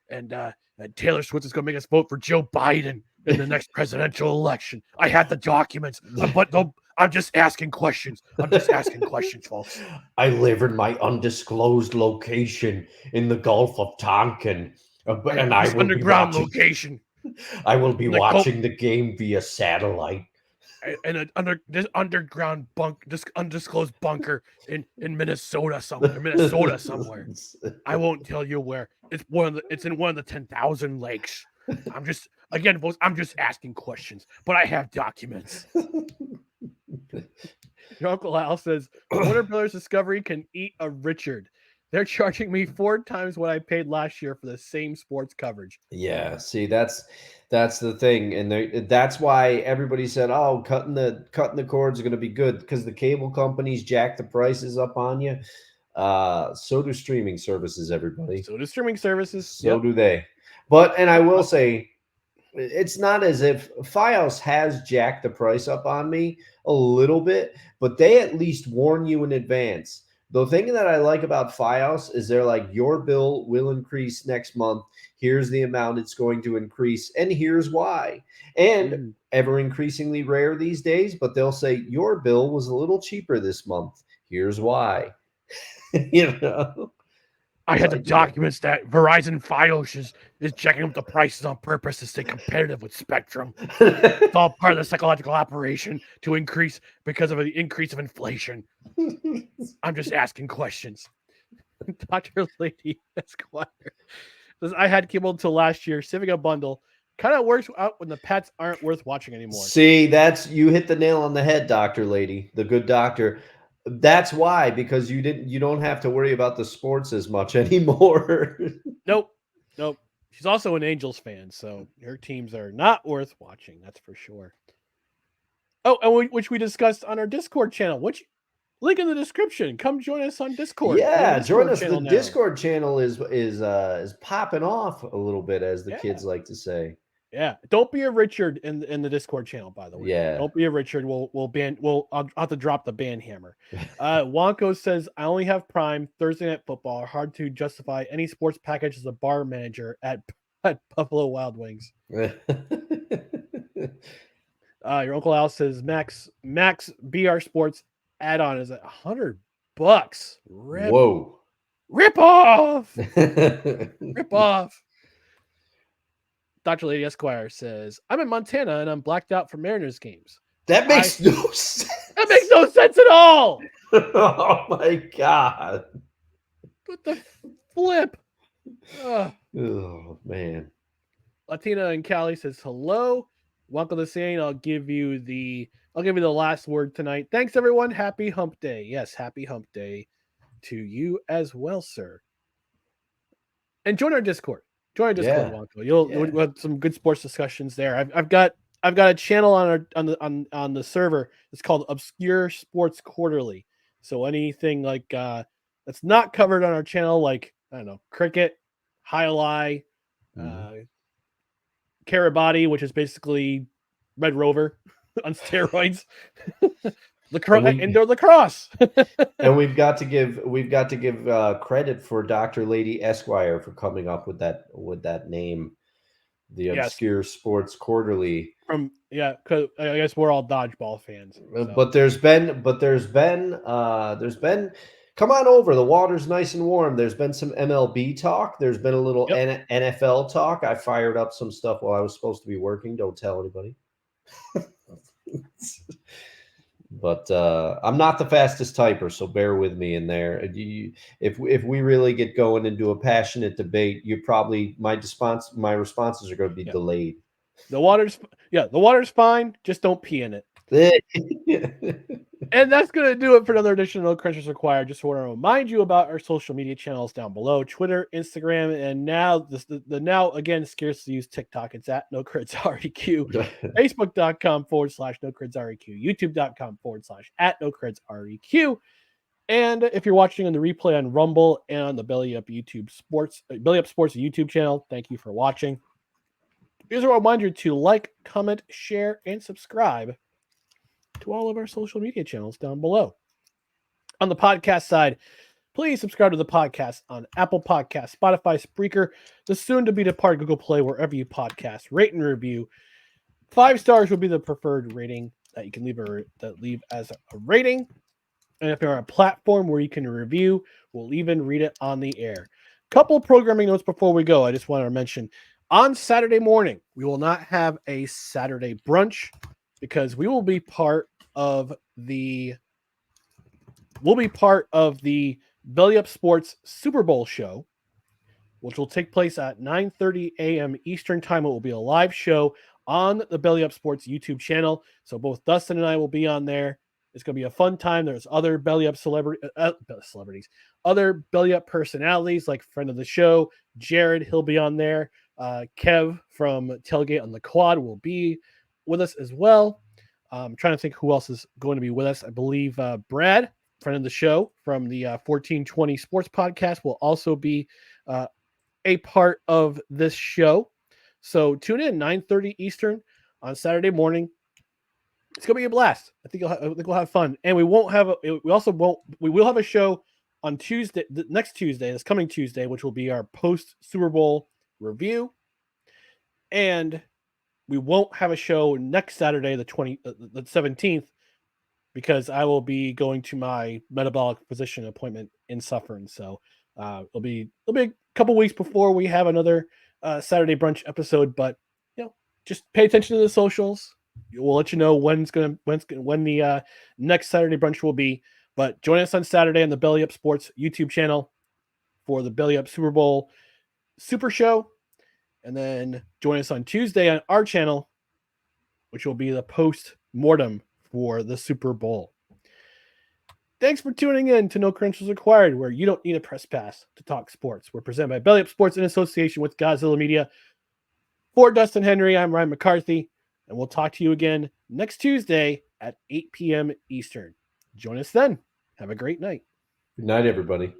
and Taylor Swift is going to make us vote for Joe Biden in the next presidential election. I had the documents, but I'm just asking questions. Folks.
I live in my undisclosed location in the Gulf of Tonkin, and I will
underground location.
I will be watching the game via satellite.
In this underground this undisclosed bunker in Minnesota somewhere. I won't tell you where. It's in one of the 10,000 lakes. Folks, I'm just asking questions, but I have documents. Your Uncle Al says Warner Brothers Discovery can eat a Richard. They're charging me 4 times what I paid last year for the same sports coverage.
Yeah, see, that's the thing, and that's why everybody said, "Oh, cutting the cords are going to be good," because the cable companies jack the prices up on you. So do streaming services, everybody.
So do streaming services.
So do they. And I will say, it's not as if Fios has jacked the price up on me a little bit, but they at least warn you in advance. The thing that I like about Fios is they're like, your bill will increase next month. Here's the amount it's going to increase, and here's why. And ever increasingly rare these days, but they'll say, your bill was a little cheaper this month. Here's why. You know?
I had the documents that Verizon Fios is checking up the prices on purpose to stay competitive with Spectrum. It's all part of the psychological operation to increase because of the increase of inflation. I'm just asking questions. Dr. Lady Esquire says, I had cable until last year. Civica bundle kind of works out when the pets aren't worth watching anymore.
See, you hit the nail on the head, Dr. Lady, the good doctor. That's why, because you don't have to worry about the sports as much anymore.
Nope. She's also an Angels fan, so her teams are not worth watching. That's for sure. Oh, and which we discussed on our Discord channel, which link in the description. Come join us on Discord.
Yeah, join us. The
now.
Discord channel is popping off a little bit, as the kids like to say.
Yeah, don't be a Richard in the Discord channel, by the way.
Yeah,
don't be a Richard. I'll have to drop the ban hammer. Wonko says, I only have Prime. Thursday Night Football. Hard to justify any sports package as a bar manager at Buffalo Wild Wings. Your Uncle Al says Max BR Sports add-on is at $100.
Whoa!
Rip off! Rip off! Dr. Lady Esquire says, I'm in Montana and I'm blacked out for Mariners games.
That makes no sense.
That makes no sense at all.
Oh my God.
What the flip?
Oh man.
Latina and Callie says, hello. Welcome to saying I'll give you the last word tonight. Thanks everyone. Happy hump day. Yes, happy hump day to you as well, sir. And join our Discord. Join our Discord, Wonko. You'll have some good sports discussions there. I've got a channel on the server. It's called Obscure Sports Quarterly. So anything like that's not covered on our channel, like I don't know, cricket, highlight, Karabati, which is basically Red Rover on steroids. Indoor lacrosse.
And we've got to give credit for Dr. Lady Esquire for coming up with that name, the Obscure Sports Quarterly.
Because I guess we're all dodgeball fans. So.
But there's been come on over. The water's nice and warm. There's been some MLB talk. There's been a little NFL talk. I fired up some stuff while I was supposed to be working. Don't tell anybody. But I'm not the fastest typer, so bear with me in there. If we really get going into a passionate debate, my responses are going to be delayed.
The water's fine. Just don't pee in it. And that's going to do it for another edition of No Crunches Required. Just want to remind you about our social media channels down below: Twitter, Instagram, and now the now again scarcely used TikTok. It's at No Creds REQ. Facebook.com/No Creds REQ. YouTube.com/at No Creds REQ. And if you're watching on the replay on Rumble and on the Belly Up Sports YouTube channel, thank you for watching. Here's a reminder to like, comment, share, and subscribe to all of our social media channels down below. On the podcast side, please subscribe to the podcast on Apple Podcasts, Spotify, Spreaker, the soon-to-be-departed Google Play, wherever you podcast. Rate and review. 5 stars would be the preferred rating that you can leave as a rating. And if you're on a platform where you can review, we'll even read it on the air. Couple programming notes before we go. I just want to mention, on Saturday morning, we will not have a Saturday brunch because we will be part of the Belly Up Sports Super Bowl show, which will take place at 9:30 a.m. Eastern Time. It will be a live show on the Belly Up Sports YouTube channel. So both Dustin and I will be on there. It's going to be a fun time. There's other Belly Up celebrities, other Belly Up personalities like friend of the show, Jared, he'll be on there. Kev from Tailgate on the Quad will be with us as well. I'm trying to think who else is going to be with us. I believe Brad, friend of the show from the 1420 Sports Podcast, will also be a part of this show. So tune in 9:30 Eastern on Saturday morning. It's gonna be a blast. I think we'll have fun, and we will have a show on Tuesday, next Tuesday, this coming Tuesday, which will be our post Super Bowl review, and we won't have a show next Saturday, the 17th, because I will be going to my metabolic physician appointment in Suffern. So it'll be a couple weeks before we have another Saturday brunch episode. But just pay attention to the socials. We'll let you know when the next Saturday brunch will be. But join us on Saturday on the Belly Up Sports YouTube channel for the Belly Up Super Bowl Super Show. And then join us on Tuesday on our channel, which will be the post-mortem for the Super Bowl. Thanks for tuning in to No Credentials Required, where you don't need a press pass to talk sports. We're presented by Belly Up Sports in association with Godzilla Media. For Dustin Henry, I'm Ryan McCarthy, and we'll talk to you again next Tuesday at 8 p.m. Eastern. Join us then. Have a great night.
Good night, everybody.